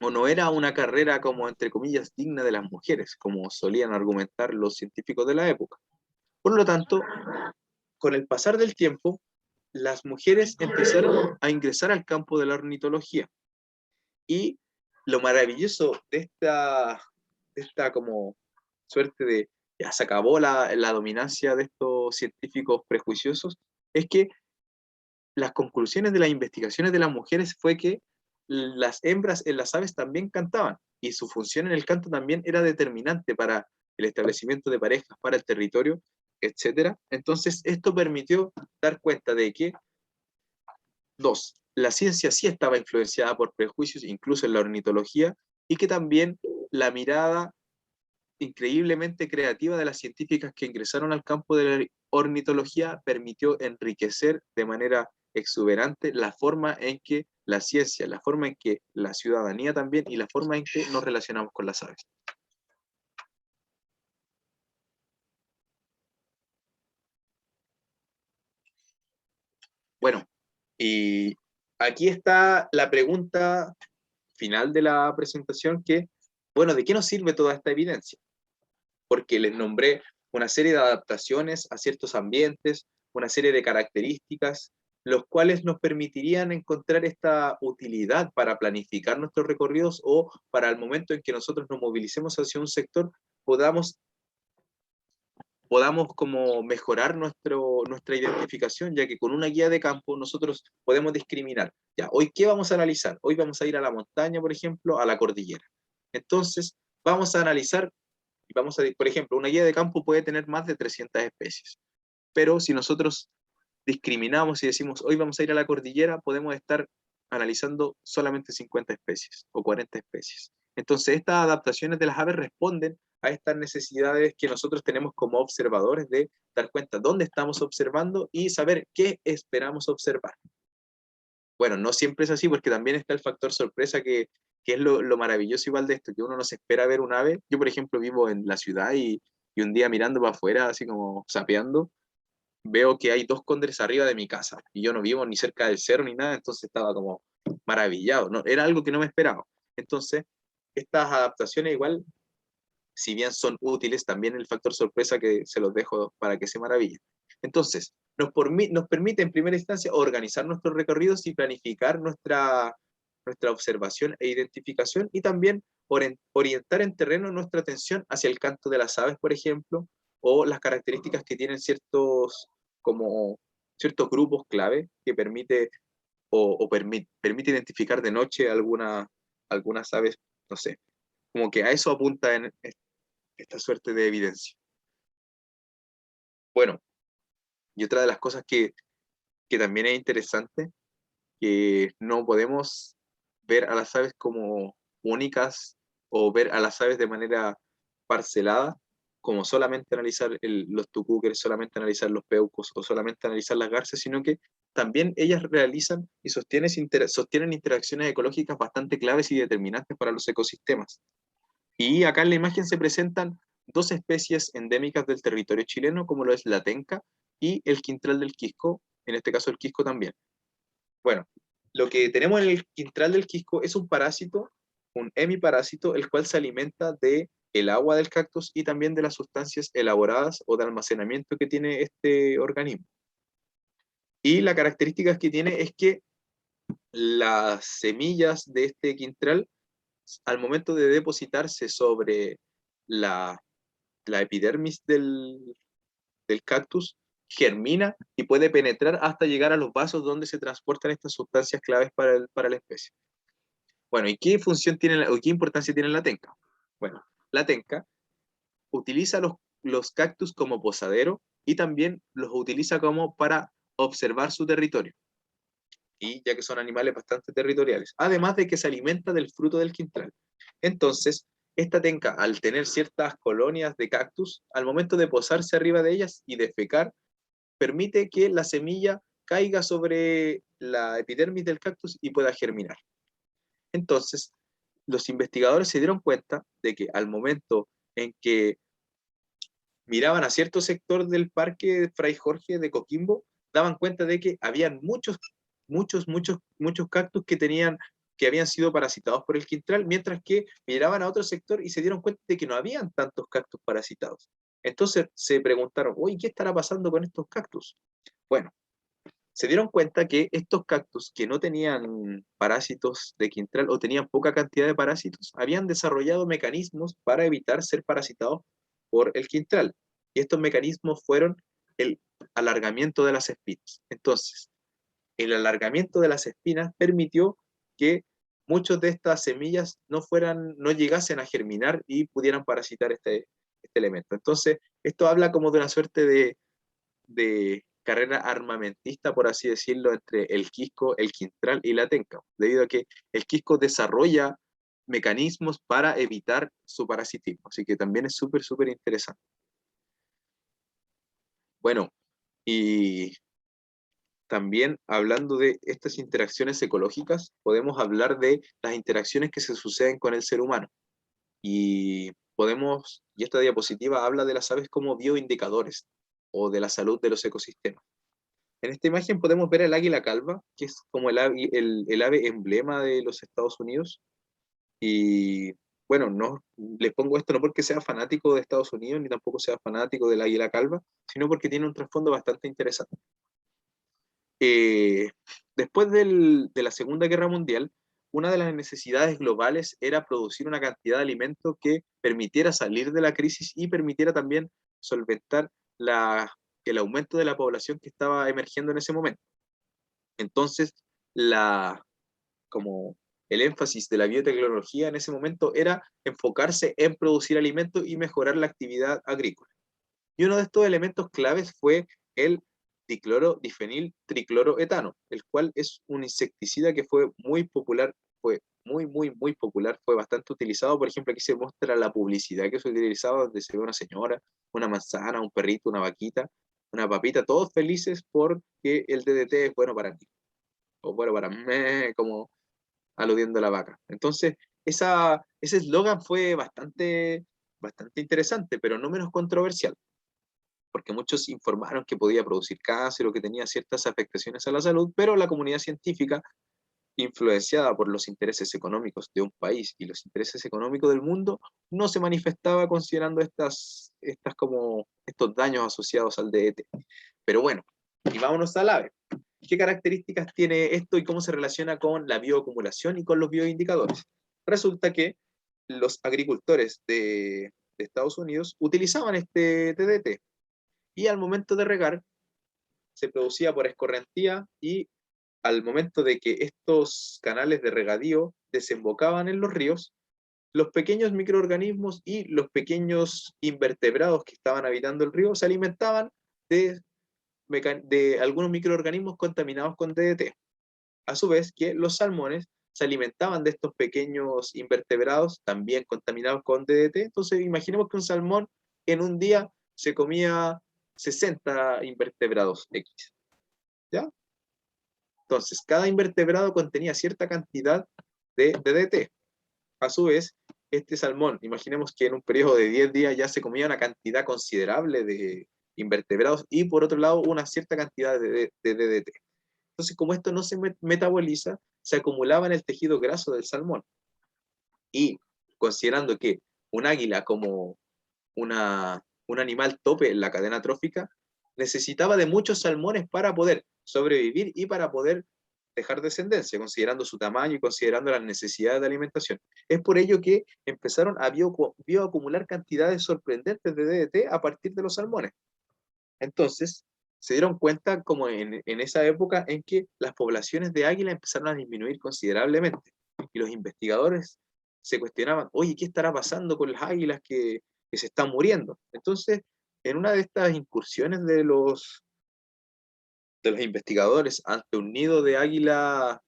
[SPEAKER 2] o no era una carrera como, entre comillas, digna de las mujeres, como solían argumentar los científicos de la época. Por lo tanto, con el pasar del tiempo, las mujeres empezaron a ingresar al campo de la ornitología. Y lo maravilloso de esta como suerte de ya se acabó la dominancia de estos científicos prejuiciosos, es que las conclusiones de las investigaciones de las mujeres fue que las hembras en las aves también cantaban, y su función en el canto también era determinante para el establecimiento de parejas, para el territorio, etcétera. Entonces, esto permitió dar cuenta de que, dos, la ciencia sí estaba influenciada por prejuicios, incluso en la ornitología, y que también la mirada increíblemente creativa de las científicas que ingresaron al campo de la ornitología permitió enriquecer de manera exuberante la forma en que la ciencia, la forma en que la ciudadanía también, y la forma en que nos relacionamos con las aves. Bueno, y aquí está la pregunta final de la presentación, que, bueno, ¿de qué nos sirve toda esta evidencia? Porque les nombré una serie de adaptaciones a ciertos ambientes, una serie de características, los cuales nos permitirían encontrar esta utilidad para planificar nuestros recorridos, o para el momento en que nosotros nos movilicemos hacia un sector, podamos como mejorar nuestra identificación, ya que con una guía de campo nosotros podemos discriminar. Ya, hoy, ¿qué vamos a analizar? Hoy vamos a ir a la montaña, por ejemplo, a la cordillera. Entonces, vamos a analizar, por ejemplo, una guía de campo puede tener más de 300 especies, pero si nosotros discriminamos y decimos, hoy vamos a ir a la cordillera, podemos estar analizando solamente 50 especies o 40 especies. Entonces, estas adaptaciones de las aves responden a estas necesidades que nosotros tenemos como observadores, de dar cuenta dónde estamos observando y saber qué esperamos observar. Bueno, no siempre es así, porque también está el factor sorpresa, que es lo maravilloso igual de esto, que uno no se espera ver un ave. Yo, por ejemplo, vivo en la ciudad, y un día mirando para afuera, así como sapeando, veo que hay dos cóndores arriba de mi casa, y yo no vivo ni cerca del cerro ni nada, entonces estaba como maravillado, ¿no? Era algo que no me esperaba. Entonces, estas adaptaciones igual, si bien son útiles, también el factor sorpresa, que se los dejo para que se maravillen. Entonces, nos permite en primera instancia organizar nuestros recorridos y planificar nuestra observación e identificación, y también orientar en terreno nuestra atención hacia el canto de las aves, por ejemplo, o las características que tienen ciertos grupos clave, que permite identificar de noche algunas aves, no sé, como que a eso apunta en esta suerte de evidencia. Bueno, y otra de las cosas que también es interesante, que no podemos ver a las aves como únicas, o ver a las aves de manera parcelada, como solamente analizar los tucúqueres, solamente analizar los peucos, o solamente analizar las garzas, sino que también ellas realizan y sostienen interacciones ecológicas bastante claves y determinantes para los ecosistemas. Y acá en la imagen se presentan dos especies endémicas del territorio chileno, como lo es la tenca y el quintral del Quisco, en este caso el Quisco también. Bueno, lo que tenemos en el quintral del Quisco es un parásito, un hemiparásito, el cual se alimenta de el agua del cactus y también de las sustancias elaboradas o de almacenamiento que tiene este organismo. Y la característica que tiene es que las semillas de este quintral, al momento de depositarse sobre la, la epidermis del cactus, germina y puede penetrar hasta llegar a los vasos donde se transportan estas sustancias claves para la especie. Bueno, ¿y qué función tiene, o qué importancia tiene la tenca? Bueno, la tenca utiliza los cactus como posadero, y también los utiliza como para observar su territorio, y ya que son animales bastante territoriales, además de que se alimenta del fruto del quintral. Entonces, esta tenca, al tener ciertas colonias de cactus, al momento de posarse arriba de ellas y defecar, permite que la semilla caiga sobre la epidermis del cactus y pueda germinar. Entonces, los investigadores se dieron cuenta de que al momento en que miraban a cierto sector del parque Fray Jorge de Coquimbo, daban cuenta de que habían muchos cactus que habían sido parasitados por el quintral, mientras que miraban a otro sector y se dieron cuenta de que no habían tantos cactus parasitados. Entonces se preguntaron, oye, ¿qué estará pasando con estos cactus? Bueno, se dieron cuenta que estos cactus que no tenían parásitos de quintral, o tenían poca cantidad de parásitos, habían desarrollado mecanismos para evitar ser parasitados por el quintral. Y estos mecanismos fueron el alargamiento de las espinas. Entonces, el alargamiento de las espinas permitió que muchas de estas semillas no llegasen a germinar y pudieran parasitar este elemento. Entonces, esto habla como de una suerte de carrera armamentista, por así decirlo, entre el quisco, el quintral y la tenca, debido a que el quisco desarrolla mecanismos para evitar su parasitismo, así que también es súper, súper interesante. Bueno, y también hablando de estas interacciones ecológicas, podemos hablar de las interacciones que se suceden con el ser humano. Y esta diapositiva habla de las aves como bioindicadores o de la salud de los ecosistemas. En esta imagen podemos ver el águila calva, que es como el ave emblema de los Estados Unidos. Y bueno, no les pongo esto no porque sea fanático de Estados Unidos, ni tampoco sea fanático del águila calva, sino porque tiene un trasfondo bastante interesante. Eh, Después de la Segunda Guerra Mundial, una de las necesidades globales era producir una cantidad de alimento que permitiera salir de la crisis y permitiera también solventar el aumento de la población que estaba emergiendo en ese momento. Entonces, como el énfasis de la biotecnología en ese momento era enfocarse en producir alimentos y mejorar la actividad agrícola. Y uno de estos elementos claves fue el dicloro-difenil tricloroetano, el cual es un insecticida que fue muy popular, fue muy, muy, muy popular, fue bastante utilizado. Por ejemplo, aquí se muestra la publicidad que se utilizaba, donde se ve una señora, una manzana, un perrito, una vaquita, una papita, todos felices porque el DDT es bueno para mí, o bueno para mí, como aludiendo a la vaca. Entonces, ese eslogan fue bastante interesante, pero no menos controversial, porque muchos informaron que podía producir cáncer o que tenía ciertas afectaciones a la salud, pero la comunidad científica, influenciada por los intereses económicos de un país y los intereses económicos del mundo, no se manifestaba considerando estos daños asociados al DET. Pero bueno, y vámonos al ave. ¿Qué características tiene esto y cómo se relaciona con la bioacumulación y con los bioindicadores? Resulta que los agricultores de Estados Unidos utilizaban este DDT y al momento de regar se producía por escorrentía y al momento de que estos canales de regadío desembocaban en los ríos, los pequeños microorganismos y los pequeños invertebrados que estaban habitando el río se alimentaban de algunos microorganismos contaminados con DDT. A su vez que los salmones se alimentaban de estos pequeños invertebrados también contaminados con DDT. Entonces imaginemos que un salmón en un día se comía 60 invertebrados X. ¿Ya? Entonces, cada invertebrado contenía cierta cantidad de DDT. A su vez, este salmón, imaginemos que en un periodo de 10 días ya se comía una cantidad considerable de invertebrados y por otro lado una cierta cantidad de DDT. Entonces, como esto no se metaboliza, se acumulaba en el tejido graso del salmón. Y considerando que un águila como un animal tope en la cadena trófica, necesitaba de muchos salmones para poder sobrevivir y para poder dejar descendencia, considerando su tamaño y considerando las necesidades de alimentación. Es por ello que empezaron a bioacumular cantidades sorprendentes de DDT a partir de los salmones. Entonces, se dieron cuenta como en esa época en que las poblaciones de águila empezaron a disminuir considerablemente. Y los investigadores se cuestionaban, oye, ¿qué estará pasando con las águilas que se están muriendo? Entonces, en una de estas incursiones de los investigadores ante un nido de águila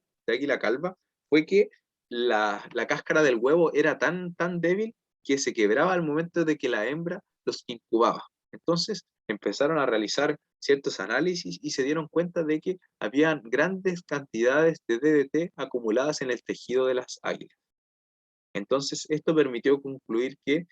[SPEAKER 2] calva, fue que la cáscara del huevo era tan débil que se quebraba al momento de que la hembra los incubaba. Entonces empezaron a realizar ciertos análisis y se dieron cuenta de que habían grandes cantidades de DDT acumuladas en el tejido de las águilas. Entonces esto permitió concluir que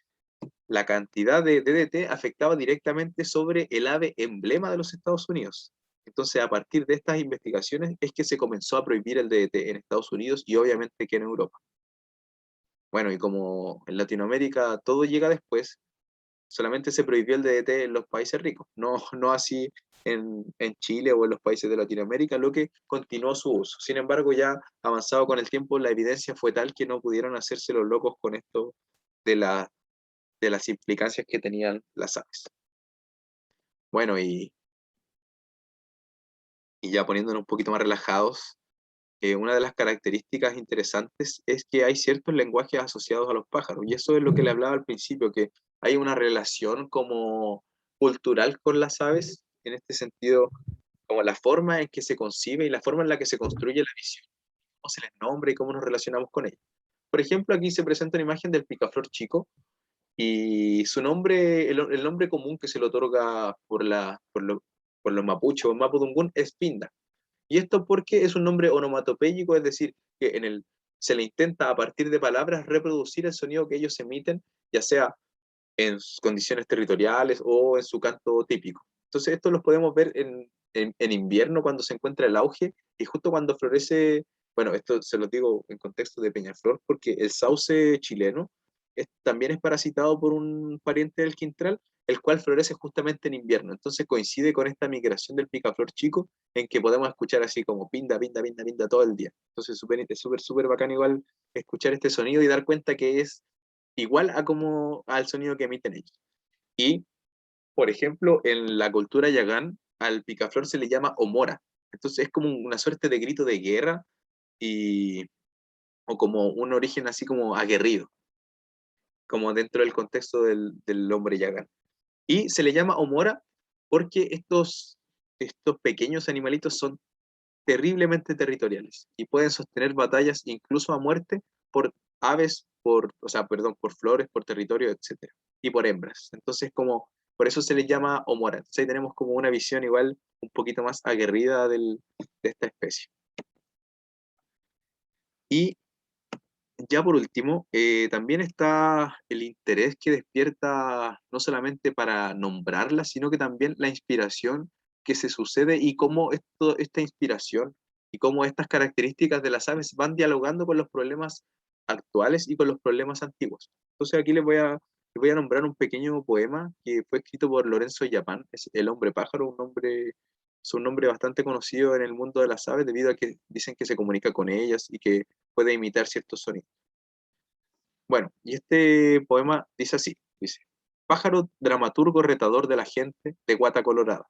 [SPEAKER 2] la cantidad de DDT afectaba directamente sobre el ave emblema de los Estados Unidos. Entonces, a partir de estas investigaciones es que se comenzó a prohibir el DDT en Estados Unidos y obviamente que en Europa. Bueno, y como en Latinoamérica todo llega después, solamente se prohibió el DDT en los países ricos, no así en Chile o en los países de Latinoamérica, lo que continuó su uso. Sin embargo, ya avanzado con el tiempo, la evidencia fue tal que no pudieron hacerse los locos con esto de las implicancias que tenían las aves. Bueno, y y ya poniéndonos un poquito más relajados, una de las características interesantes es que hay ciertos lenguajes asociados a los pájaros, y eso es lo que le hablaba al principio, que hay una relación como cultural con las aves, en este sentido, como la forma en que se concibe y la forma en la que se construye la visión, cómo se les nombra y cómo nos relacionamos con ellos. Por ejemplo, aquí se presenta una imagen del picaflor chico, y su nombre, el nombre común que se le otorga por los mapuches o mapudungún es Pinda. Y esto porque es un nombre onomatopéyico, es decir, que se le intenta a partir de palabras reproducir el sonido que ellos emiten, ya sea en sus condiciones territoriales o en su canto típico. Entonces, esto los podemos ver en invierno cuando se encuentra el auge y justo cuando florece, bueno, esto se lo digo en contexto de Peñaflor, porque el sauce chileno también es parasitado por un pariente del quintral, el cual florece justamente en invierno. Entonces coincide con esta migración del picaflor chico en que podemos escuchar así como pinda, pinda, pinda, pinda todo el día. Entonces es súper, súper bacán igual escuchar este sonido y dar cuenta que es igual a como al sonido que emiten ellos. Y, por ejemplo, en la cultura yagán, al picaflor se le llama omora. Entonces es como una suerte de grito de guerra y, o como un origen así como aguerrido, como dentro del contexto del hombre yagán. Y se le llama omora porque estos pequeños animalitos son terriblemente territoriales y pueden sostener batallas incluso a muerte por aves, o sea, perdón, por flores, por territorio, etcétera, y por hembras. Entonces, por eso se les llama homora. Entonces ahí tenemos como una visión igual un poquito más aguerrida de esta especie. Y ya por último, también está el interés que despierta no solamente para nombrarla, sino que también la inspiración que se sucede y cómo esta inspiración y cómo estas características de las aves van dialogando con los problemas actuales y con los problemas antiguos. Entonces aquí les voy a nombrar un pequeño poema que fue escrito por Lorenzo Yapán, es El hombre pájaro, es un nombre bastante conocido en el mundo de las aves debido a que dicen que se comunica con ellas y que puede imitar ciertos sonidos. Bueno, y este poema dice así, dice, pájaro dramaturgo retador de la gente de guata colorada,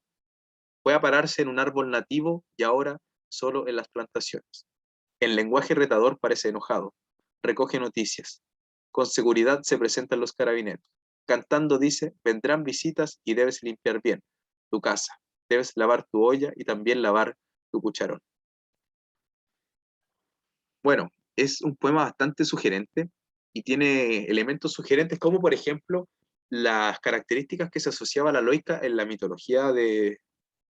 [SPEAKER 2] fue a pararse en un árbol nativo y ahora solo en las plantaciones. El lenguaje retador parece enojado, recoge noticias, con seguridad se presentan los carabineros. Cantando dice, vendrán visitas y debes limpiar bien tu casa, debes lavar tu olla y también lavar tu cucharón. Bueno, es un poema bastante sugerente y tiene elementos sugerentes como, por ejemplo, las características que se asociaba a la loica en la mitología de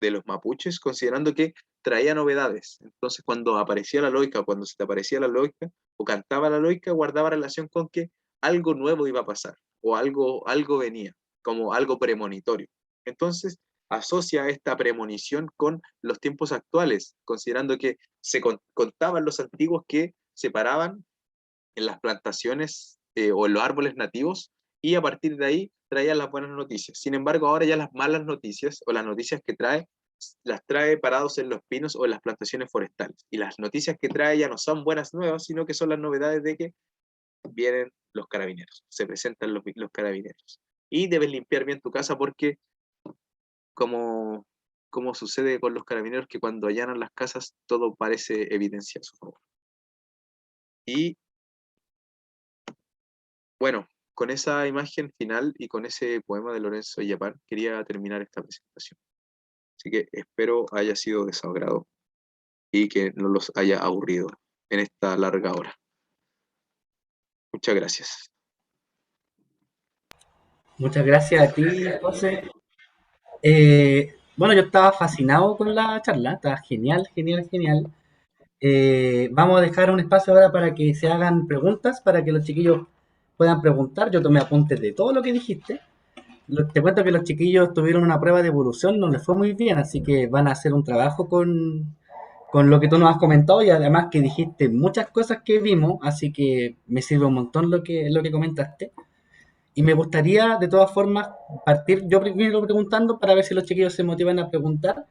[SPEAKER 2] los mapuches, considerando que traía novedades. Entonces, cuando aparecía la loica, cuando se te aparecía la loica o cantaba la loica, guardaba relación con que algo nuevo iba a pasar o algo venía, como algo premonitorio. Entonces, asocia esta premonición con los tiempos actuales, considerando que se contaban los antiguos que se paraban en las plantaciones o en los árboles nativos y a partir de ahí traían las buenas noticias. Sin embargo, ahora ya las malas noticias o las noticias que trae, las trae parados en los pinos o en las plantaciones forestales. Y las noticias que trae ya no son buenas nuevas, sino que son las novedades de que vienen los carabineros, se presentan los carabineros. Y debes limpiar bien tu casa porque como, como sucede con los carabineros, que cuando allanan las casas todo parece evidencia a su favor. Y bueno, con esa imagen final y con ese poema de Lorenzo Yapán, quería terminar esta presentación. Así que espero haya sido de su agrado y que no los haya aburrido en esta larga hora. Muchas gracias.
[SPEAKER 1] Muchas gracias a ti, José. Bueno, yo estaba fascinado con la charla, estaba genial, genial, genial. Vamos a dejar un espacio ahora para que se hagan preguntas, para que los chiquillos puedan preguntar. Yo tomé apuntes de todo lo que dijiste. Te cuento que los chiquillos tuvieron una prueba de evolución, no les fue muy bien, así que van a hacer un trabajo con lo que tú nos has comentado y además que dijiste muchas cosas que vimos, así que me sirve un montón lo que comentaste. Y me gustaría, de todas formas, partir yo primero preguntando para ver si los chiquillos se motivan a preguntar.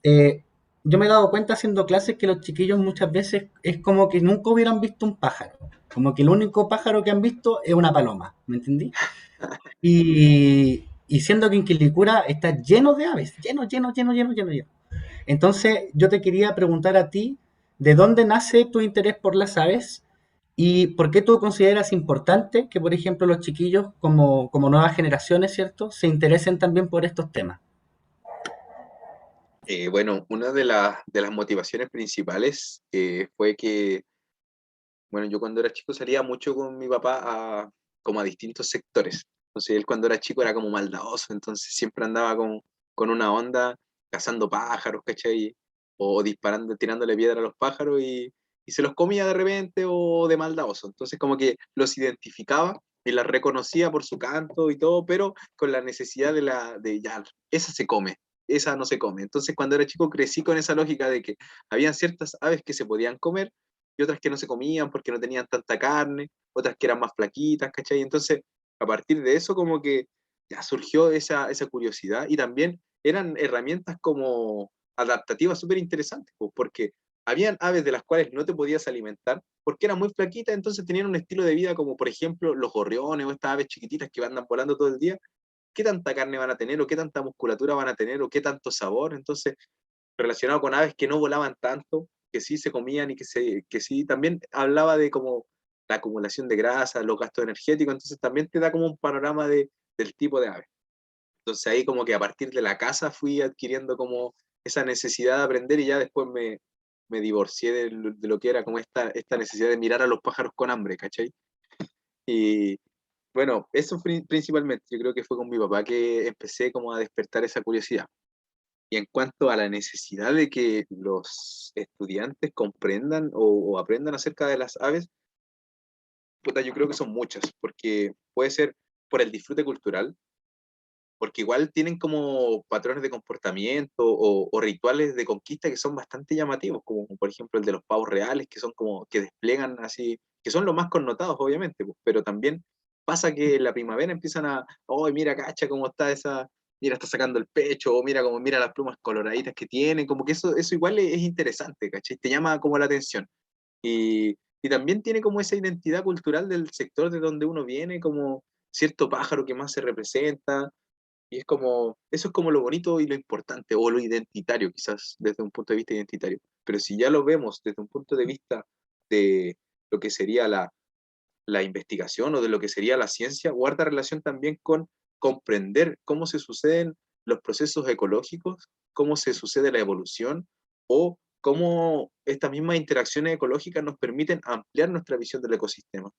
[SPEAKER 1] Eh, yo me he dado cuenta haciendo clases que los chiquillos muchas veces es como que nunca hubieran visto un pájaro. Como que el único pájaro que han visto es una paloma, ¿me entendí? Y siendo que en Quilicura está lleno de aves, lleno, lleno, lleno, lleno, lleno, lleno. Entonces, yo te quería preguntar a ti, ¿de dónde nace tu interés por las aves? ¿Y por qué tú consideras importante que, por ejemplo, los chiquillos, como nuevas generaciones, ¿cierto?, se interesen también por estos temas?
[SPEAKER 2] Bueno, una de las motivaciones principales fue que, bueno, yo cuando era chico salía mucho con mi papá como a distintos sectores. Entonces él cuando era chico era como maldadoso, entonces siempre andaba con una onda cazando pájaros, ¿cachai? O disparando, tirándole piedra a los pájaros y se los comía de repente o de maldadoso. Entonces como que los identificaba y las reconocía por su canto y todo, pero con la necesidad de ya, esa se come, esa no se come. Entonces cuando era chico crecí con esa lógica de que habían ciertas aves que se podían comer y otras que no se comían porque no tenían tanta carne, otras que eran más flaquitas, ¿cachai? Entonces, a partir de eso, como que ya surgió esa curiosidad y también eran herramientas como adaptativas súper interesantes, pues, porque habían aves de las cuales no te podías alimentar porque eran muy flaquitas, entonces tenían un estilo de vida como, por ejemplo, los gorriones o estas aves chiquititas que andan volando todo el día. ¿Qué tanta carne van a tener o qué tanta musculatura van a tener o qué tanto sabor? Entonces, relacionado con aves que no volaban tanto, que sí se comían y que sí también hablaba de como la acumulación de grasa, los gastos energéticos, entonces también te da como un panorama del tipo de ave. Entonces ahí como que a partir de la casa fui adquiriendo como esa necesidad de aprender y ya después me divorcié de lo que era como esta necesidad de mirar a los pájaros con hambre, ¿cachai? Y bueno, eso principalmente, yo creo que fue con mi papá que empecé como a despertar esa curiosidad. Y en cuanto a la necesidad de que los estudiantes comprendan o aprendan acerca de las aves, puta, yo creo que son muchas, porque puede ser por el disfrute cultural, porque igual tienen como patrones de comportamiento o rituales de conquista que son bastante llamativos, como por ejemplo el de los pavos reales, que son como que despliegan así, que son los más connotados, obviamente, pues, pero también pasa que en la primavera empiezan oh, mira, cacha cómo está esa, mira, está sacando el pecho, o mira como mira las plumas coloraditas que tiene, como que eso igual es interesante, ¿cachai? Te llama como la atención. Y también tiene como esa identidad cultural del sector de donde uno viene, como cierto pájaro que más se representa, y es como, eso es como lo bonito y lo importante, o lo identitario, quizás desde un punto de vista identitario. Pero si ya lo vemos desde un punto de vista de lo que sería la investigación o de lo que sería la ciencia, guarda relación también con comprender cómo se suceden los procesos ecológicos, cómo se sucede la evolución o cómo estas mismas interacciones ecológicas nos permiten ampliar nuestra visión del ecosistema.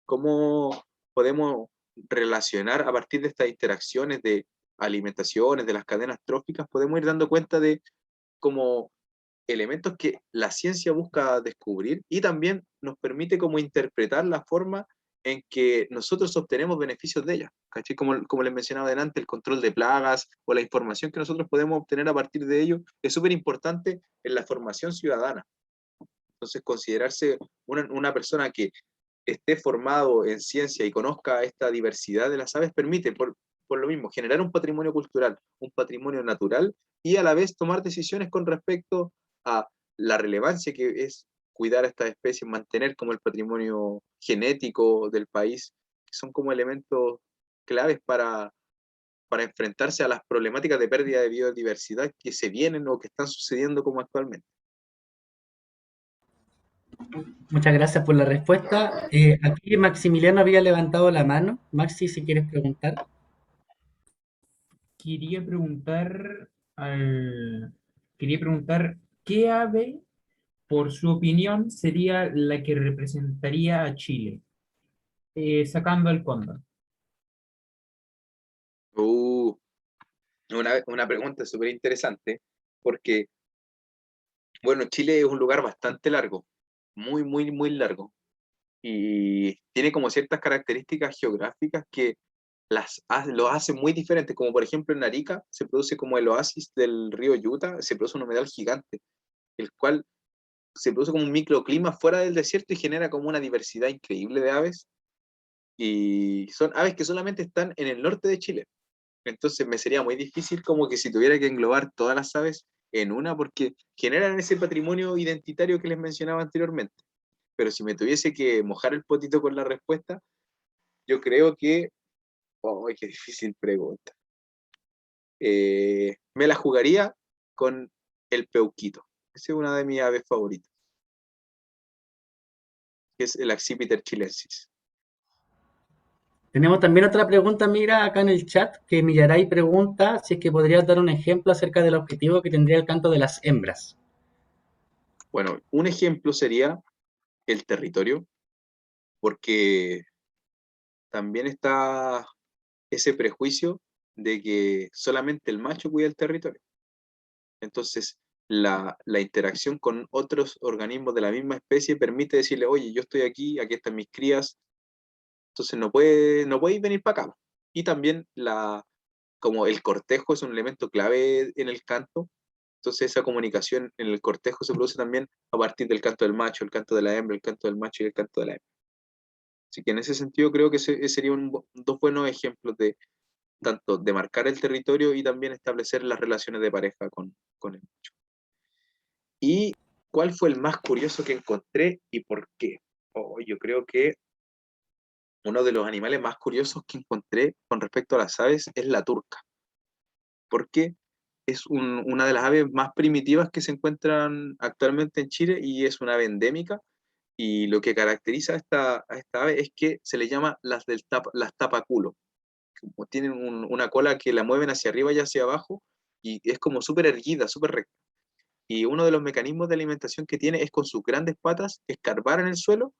[SPEAKER 2] Cómo podemos relacionar a partir de estas interacciones de alimentaciones, de las cadenas tróficas, podemos ir dando cuenta de como elementos que la ciencia busca descubrir y también nos permite como interpretar la forma en que nosotros obtenemos beneficios de ellas. ¿Cachai? Como les mencionaba delante, el control de plagas o la información que nosotros podemos obtener a partir de ello es súper importante en la formación ciudadana. Entonces, considerarse una persona que esté formado en ciencia y conozca esta diversidad de las aves permite, por lo mismo, generar un patrimonio cultural, un patrimonio natural y a la vez tomar decisiones con respecto a la relevancia que es cuidar a estas especies, mantener como el patrimonio genético del país, que son como elementos claves para enfrentarse a las problemáticas de pérdida de biodiversidad que se vienen o que están sucediendo como actualmente.
[SPEAKER 1] Muchas gracias por la respuesta. Aquí Maximiliano había levantado la mano. Maxi, si quieres preguntar.
[SPEAKER 4] Quería preguntar al, quería preguntar qué ave, por su opinión, sería la que representaría a Chile, sacando al cóndor.
[SPEAKER 2] Uh, una pregunta súper interesante, porque, bueno, Chile es un lugar bastante largo, muy, muy, muy largo, y tiene como ciertas características geográficas que lo hacen muy diferentes, como por ejemplo en Arica se produce como el oasis del río Yuta, se produce un humedal gigante, el cual se produce como un microclima fuera del desierto y genera como una diversidad increíble de aves, y son aves que solamente están en el norte de Chile. Entonces me sería muy difícil como que si tuviera que englobar todas las aves en una, porque generan ese patrimonio identitario que les mencionaba anteriormente. Pero si me tuviese que mojar el potito con la respuesta, yo creo que... ¡Oh, qué difícil pregunta! Me la jugaría con el peuquito. Esa es una de mis aves favoritas, que es el Accipiter chilensis.
[SPEAKER 1] Tenemos también otra pregunta, mira, acá en el chat, que Millaray pregunta si es que podrías dar un ejemplo acerca del objetivo que tendría el canto de las hembras.
[SPEAKER 2] Bueno, un ejemplo sería el territorio, porque también está ese prejuicio de que solamente el macho cuida el territorio. Entonces, la interacción con otros organismos de la misma especie permite decirle, oye, yo estoy aquí están mis crías, entonces no podéis venir para acá. Y también como el cortejo es un elemento clave en el canto, entonces esa comunicación en el cortejo se produce también a partir del canto del macho, el canto de la hembra, el canto del macho y el canto de la hembra. Así que en ese sentido creo que serían dos buenos ejemplos de tanto de marcar el territorio y también establecer las relaciones de pareja con el macho. ¿Y cuál fue el más curioso que encontré y por qué? Yo creo que uno de los animales más curiosos que encontré con respecto a las aves es la turca, porque es una de las aves más primitivas que se encuentran actualmente en Chile y es una ave endémica. Y lo que caracteriza a esta ave es que se le llama las tapaculo. Como tienen una cola que la mueven hacia arriba y hacia abajo y es como súper erguida, súper recta. Y uno de los mecanismos de alimentación que tiene es con sus grandes patas escarbar en el suelo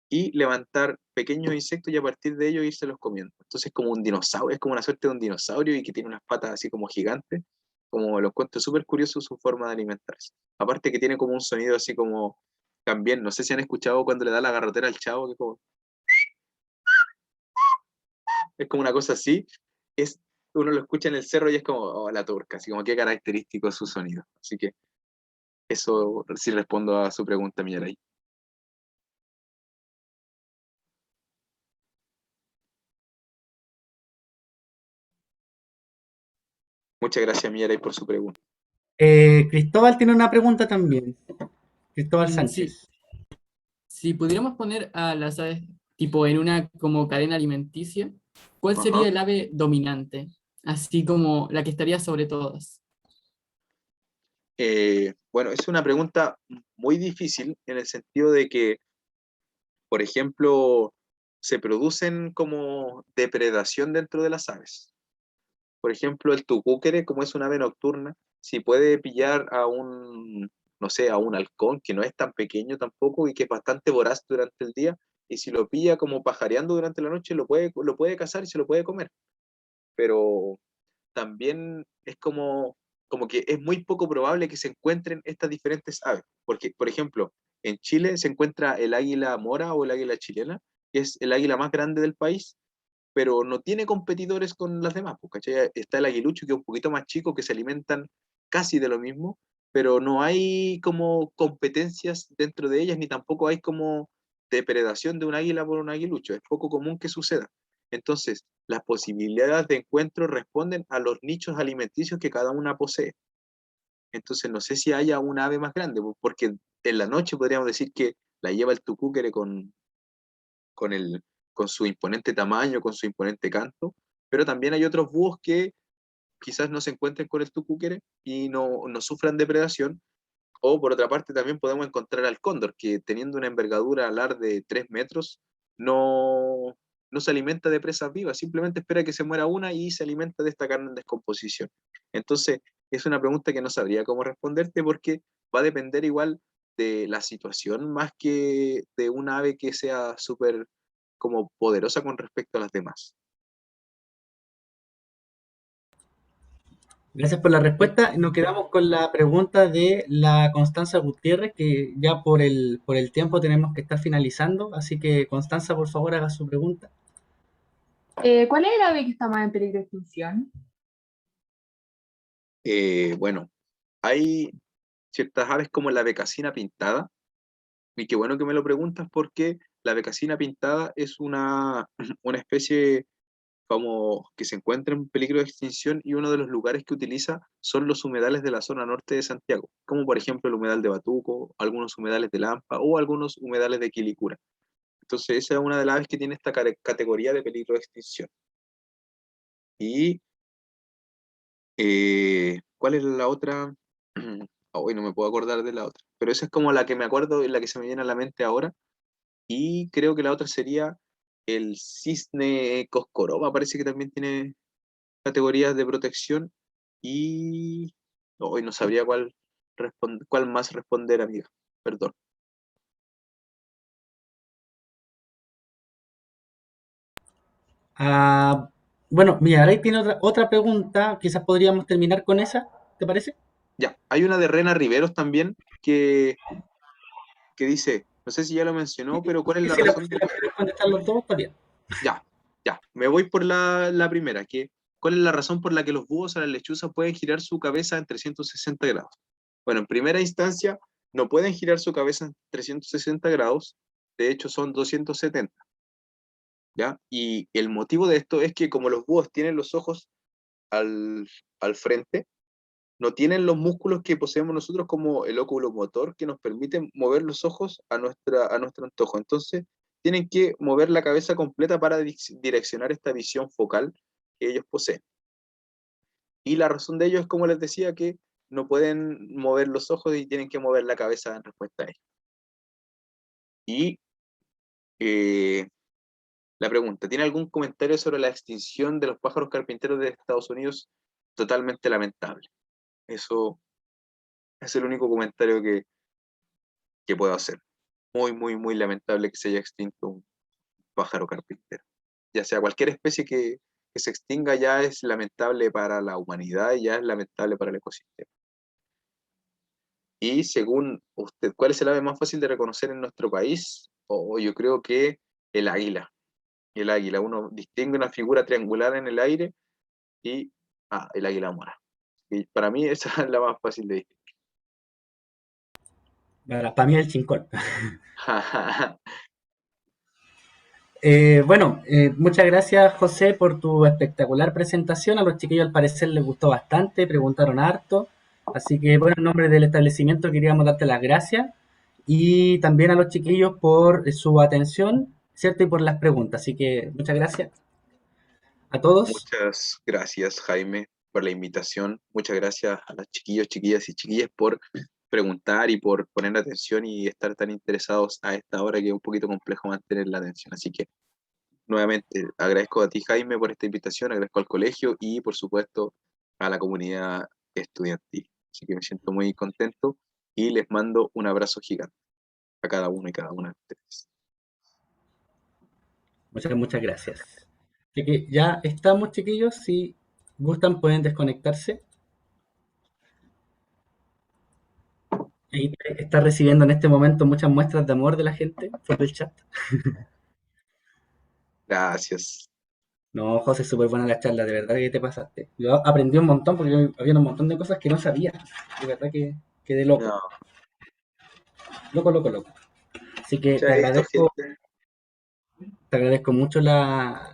[SPEAKER 2] y levantar pequeños insectos y a partir de ellos irse los comiendo. Entonces es como un dinosaurio, es como una suerte de un dinosaurio y que tiene unas patas así como gigantes, como lo encuentro súper curioso su forma de alimentarse. Aparte que tiene como un sonido así como, también, no sé si han escuchado cuando le da la garrotera al chavo, que es como una cosa así, es, uno lo escucha en el cerro y es como, oh, la turca, así como qué característico es su sonido. Así que eso sí respondo a su pregunta, Millaray. Muchas gracias, Millaray, por su pregunta.
[SPEAKER 1] Cristóbal tiene una pregunta también. Cristóbal
[SPEAKER 5] Sí,
[SPEAKER 1] Sánchez.
[SPEAKER 5] si pudiéramos poner a las aves tipo en una como cadena alimenticia, ¿cuál
[SPEAKER 2] Ajá.
[SPEAKER 5] sería el ave dominante? Así como la que estaría sobre todas.
[SPEAKER 2] Bueno, es una pregunta muy difícil en el sentido de que, por ejemplo, se producen como depredación dentro de las aves. Por ejemplo, el tucúquere, como es un ave nocturna, si puede pillar no sé, a un halcón, que no es tan pequeño tampoco y que es bastante voraz durante el día, y si lo pilla como pajareando durante la noche, lo puede cazar y se lo puede comer. Pero también es como que es muy poco probable que se encuentren estas diferentes aves. Porque, por ejemplo, en Chile se encuentra el águila mora o el águila chilena, que es el águila más grande del país, pero no tiene competidores con las demás, pues, ¿cachai? Está el aguilucho, que es un poquito más chico, que se alimentan casi de lo mismo, pero no hay como competencias dentro de ellas, ni tampoco hay como depredación de un águila por un aguilucho. Es poco común que suceda. Entonces, las posibilidades de encuentro responden a los nichos alimenticios que cada una posee. Entonces, no sé si haya un ave más grande, porque en la noche podríamos decir que la lleva el tucúquere con, el, con su imponente tamaño, con su imponente canto, pero también hay otros búhos que quizás no se encuentren con el tucúquere y no sufran depredación, o por otra parte también podemos encontrar al cóndor, que teniendo una envergadura alar de 3 metros, no se alimenta de presas vivas, simplemente espera que se muera una y se alimenta de esta carne en descomposición. Entonces, es una pregunta que no sabría cómo responderte porque va a depender igual de la situación más que de un ave que sea súper como poderosa con respecto a las demás.
[SPEAKER 1] Gracias por la respuesta. Nos quedamos con la pregunta de la Constanza Gutiérrez, que ya por el tiempo tenemos que estar finalizando. Así que, Constanza, por favor, haga su pregunta.
[SPEAKER 3] ¿Cuál es el ave que está más en peligro de extinción?
[SPEAKER 2] Bueno, hay ciertas aves como la becasina pintada, y qué bueno que me lo preguntas porque la becasina pintada es una especie como que se encuentra en peligro de extinción y uno de los lugares que utiliza son los humedales de la zona norte de Santiago, como por ejemplo el humedal de Batuco, algunos humedales de Lampa o algunos humedales de Quilicura. Entonces esa es una de las aves que tiene esta categoría de peligro de extinción. Y ¿cuál es la otra? Hoy no me puedo acordar de la otra, pero esa es como la que me acuerdo y la que se me viene a la mente ahora. Y creo que la otra sería el cisne coscoroma, parece que también tiene categorías de protección. Y hoy no sabría cuál más responder, amiga. Perdón.
[SPEAKER 1] Ah, bueno, mira, ahí tiene otra pregunta, quizás podríamos terminar con esa, ¿te parece?
[SPEAKER 2] Ya, hay una de Rena Riveros también que dice, no sé si ya lo mencionó, pero ¿cuál es
[SPEAKER 1] Y
[SPEAKER 2] la
[SPEAKER 1] si la,
[SPEAKER 2] razón
[SPEAKER 1] si
[SPEAKER 2] de...
[SPEAKER 1] la puedes contestar los dos, está bien.
[SPEAKER 2] Ya, ya, me voy por la primera, que ¿cuál es la razón por la que los búhos a la lechuza pueden girar su cabeza en 360 grados? Bueno, en primera instancia, no pueden girar su cabeza en 360 grados, de hecho son 270, ¿ya? Y el motivo de esto es que como los búhos tienen los ojos al, al frente, no tienen los músculos que poseemos nosotros como el óculo motor que nos permiten mover los ojos a nuestro antojo. Entonces, tienen que mover la cabeza completa para direccionar esta visión focal que ellos poseen. Y la razón de ello es, como les decía, que no pueden mover los ojos y tienen que mover la cabeza en respuesta a ello. Y eh, la pregunta, ¿tiene algún comentario sobre la extinción de los pájaros carpinteros de Estados Unidos? Totalmente lamentable. Eso es el único comentario que puedo hacer. Muy, muy, muy lamentable que se haya extinto un pájaro carpintero. Ya sea cualquier especie que se extinga ya es lamentable para la humanidad y ya es lamentable para el ecosistema. Y según usted, ¿cuál es el ave más fácil de reconocer en nuestro país? Yo creo que el águila. El águila, uno distingue una figura triangular en el aire y, el águila mora. Y para mí esa es la más fácil de
[SPEAKER 1] Para mí el chincón.
[SPEAKER 2] distinguir.
[SPEAKER 1] Bueno, muchas gracias José por tu espectacular presentación. A los chiquillos al parecer les gustó bastante, preguntaron harto. Así que bueno, en nombre del establecimiento queríamos darte las gracias y también a los chiquillos por su atención, ¿cierto? Y por las preguntas. Así que muchas gracias a todos.
[SPEAKER 2] Muchas gracias, Jaime, por la invitación. Muchas gracias a los chiquillos, chiquillas y chiquillas por preguntar y por poner atención y estar tan interesados a esta hora que es un poquito complejo mantener la atención. Así que nuevamente agradezco a ti, Jaime, por esta invitación, agradezco al colegio y por supuesto a la comunidad estudiantil. Así que me siento muy contento y les mando un abrazo gigante a cada uno y cada una de ustedes.
[SPEAKER 1] Muchas gracias. Así que ya estamos, chiquillos. Si gustan, pueden desconectarse. Ahí está recibiendo en este momento muchas muestras de amor de la gente por el chat.
[SPEAKER 2] Gracias.
[SPEAKER 1] No, José, súper buena la charla, de verdad que te pasaste. Yo aprendí un montón porque había un montón de cosas que no sabía. De verdad que quedé loco.
[SPEAKER 2] No,
[SPEAKER 1] Loco, loco, loco. Así que
[SPEAKER 2] chaito, gente.
[SPEAKER 1] te agradezco mucho la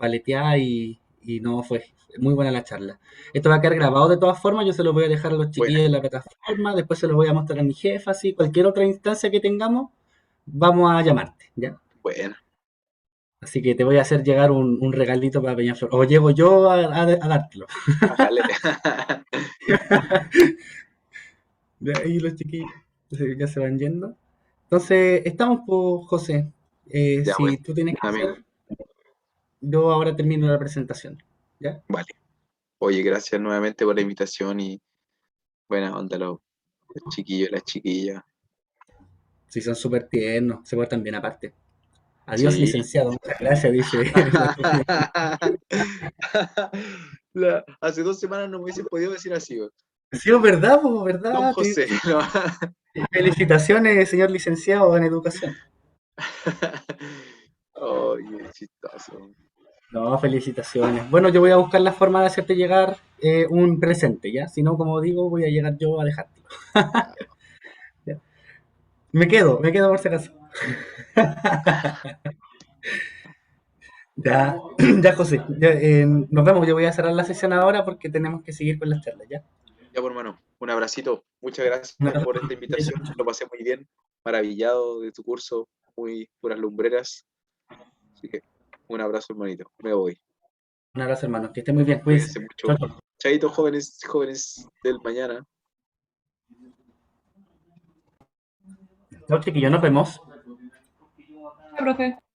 [SPEAKER 1] paleteada y no fue muy buena la charla. Esto va a quedar grabado de todas formas, yo se lo voy a dejar a los
[SPEAKER 2] Bueno,
[SPEAKER 1] chiquillos en la plataforma, después se lo voy a mostrar a mi jefa, así, cualquier otra instancia que tengamos, vamos a llamarte, ¿ya?
[SPEAKER 2] bueno.
[SPEAKER 1] Así que te voy a hacer llegar un regalito para Peñaflor, o llego yo a dártelo.
[SPEAKER 2] Hágale.
[SPEAKER 1] De ahí los chiquillos ya se van yendo. Entonces, estamos por José.
[SPEAKER 2] Ya, bueno,
[SPEAKER 1] Si tú tienes que
[SPEAKER 2] amigo.
[SPEAKER 1] hacer, yo ahora termino la presentación, ¿ya?
[SPEAKER 2] Vale. Oye, gracias nuevamente por la invitación y buena onda los chiquillos y las chiquillas.
[SPEAKER 1] Sí, son súper tiernos, se portan bien aparte. Adiós,
[SPEAKER 2] Sí.
[SPEAKER 1] licenciado, muchas gracias, dice.
[SPEAKER 2] Hace 2 semanas no me hubiese podido decir así, güey.
[SPEAKER 1] Sí, es verdad, pues,
[SPEAKER 2] Don
[SPEAKER 1] verdad.
[SPEAKER 2] José. ¿No?
[SPEAKER 1] Felicitaciones, señor licenciado en educación.
[SPEAKER 2] Oye, chistoso.
[SPEAKER 1] No, felicitaciones. Bueno, yo voy a buscar la forma de hacerte llegar un presente, ¿ya? Si no, como digo, voy a llegar yo a dejártelo. ¿Ya? Me quedo por si acaso. Ya, ya, José. Ya, nos vemos. Yo voy a cerrar la sesión ahora porque tenemos que seguir con las charlas, ¿ya?
[SPEAKER 2] Ya, por hermano, un abracito. Muchas gracias
[SPEAKER 1] Un abrazo.
[SPEAKER 2] por esta invitación. Lo pasé muy bien. Maravillado de tu curso. Muy puras lumbreras. Así que un abrazo, hermanito. Me voy.
[SPEAKER 1] Un abrazo, hermano. Que esté muy bien. Cuídense.
[SPEAKER 2] Cuídense
[SPEAKER 1] Chao,
[SPEAKER 2] mucho.
[SPEAKER 1] chao.
[SPEAKER 2] Chaito, jóvenes, jóvenes del mañana.
[SPEAKER 1] Chao, chiquillos, nos vemos.
[SPEAKER 3] Profe.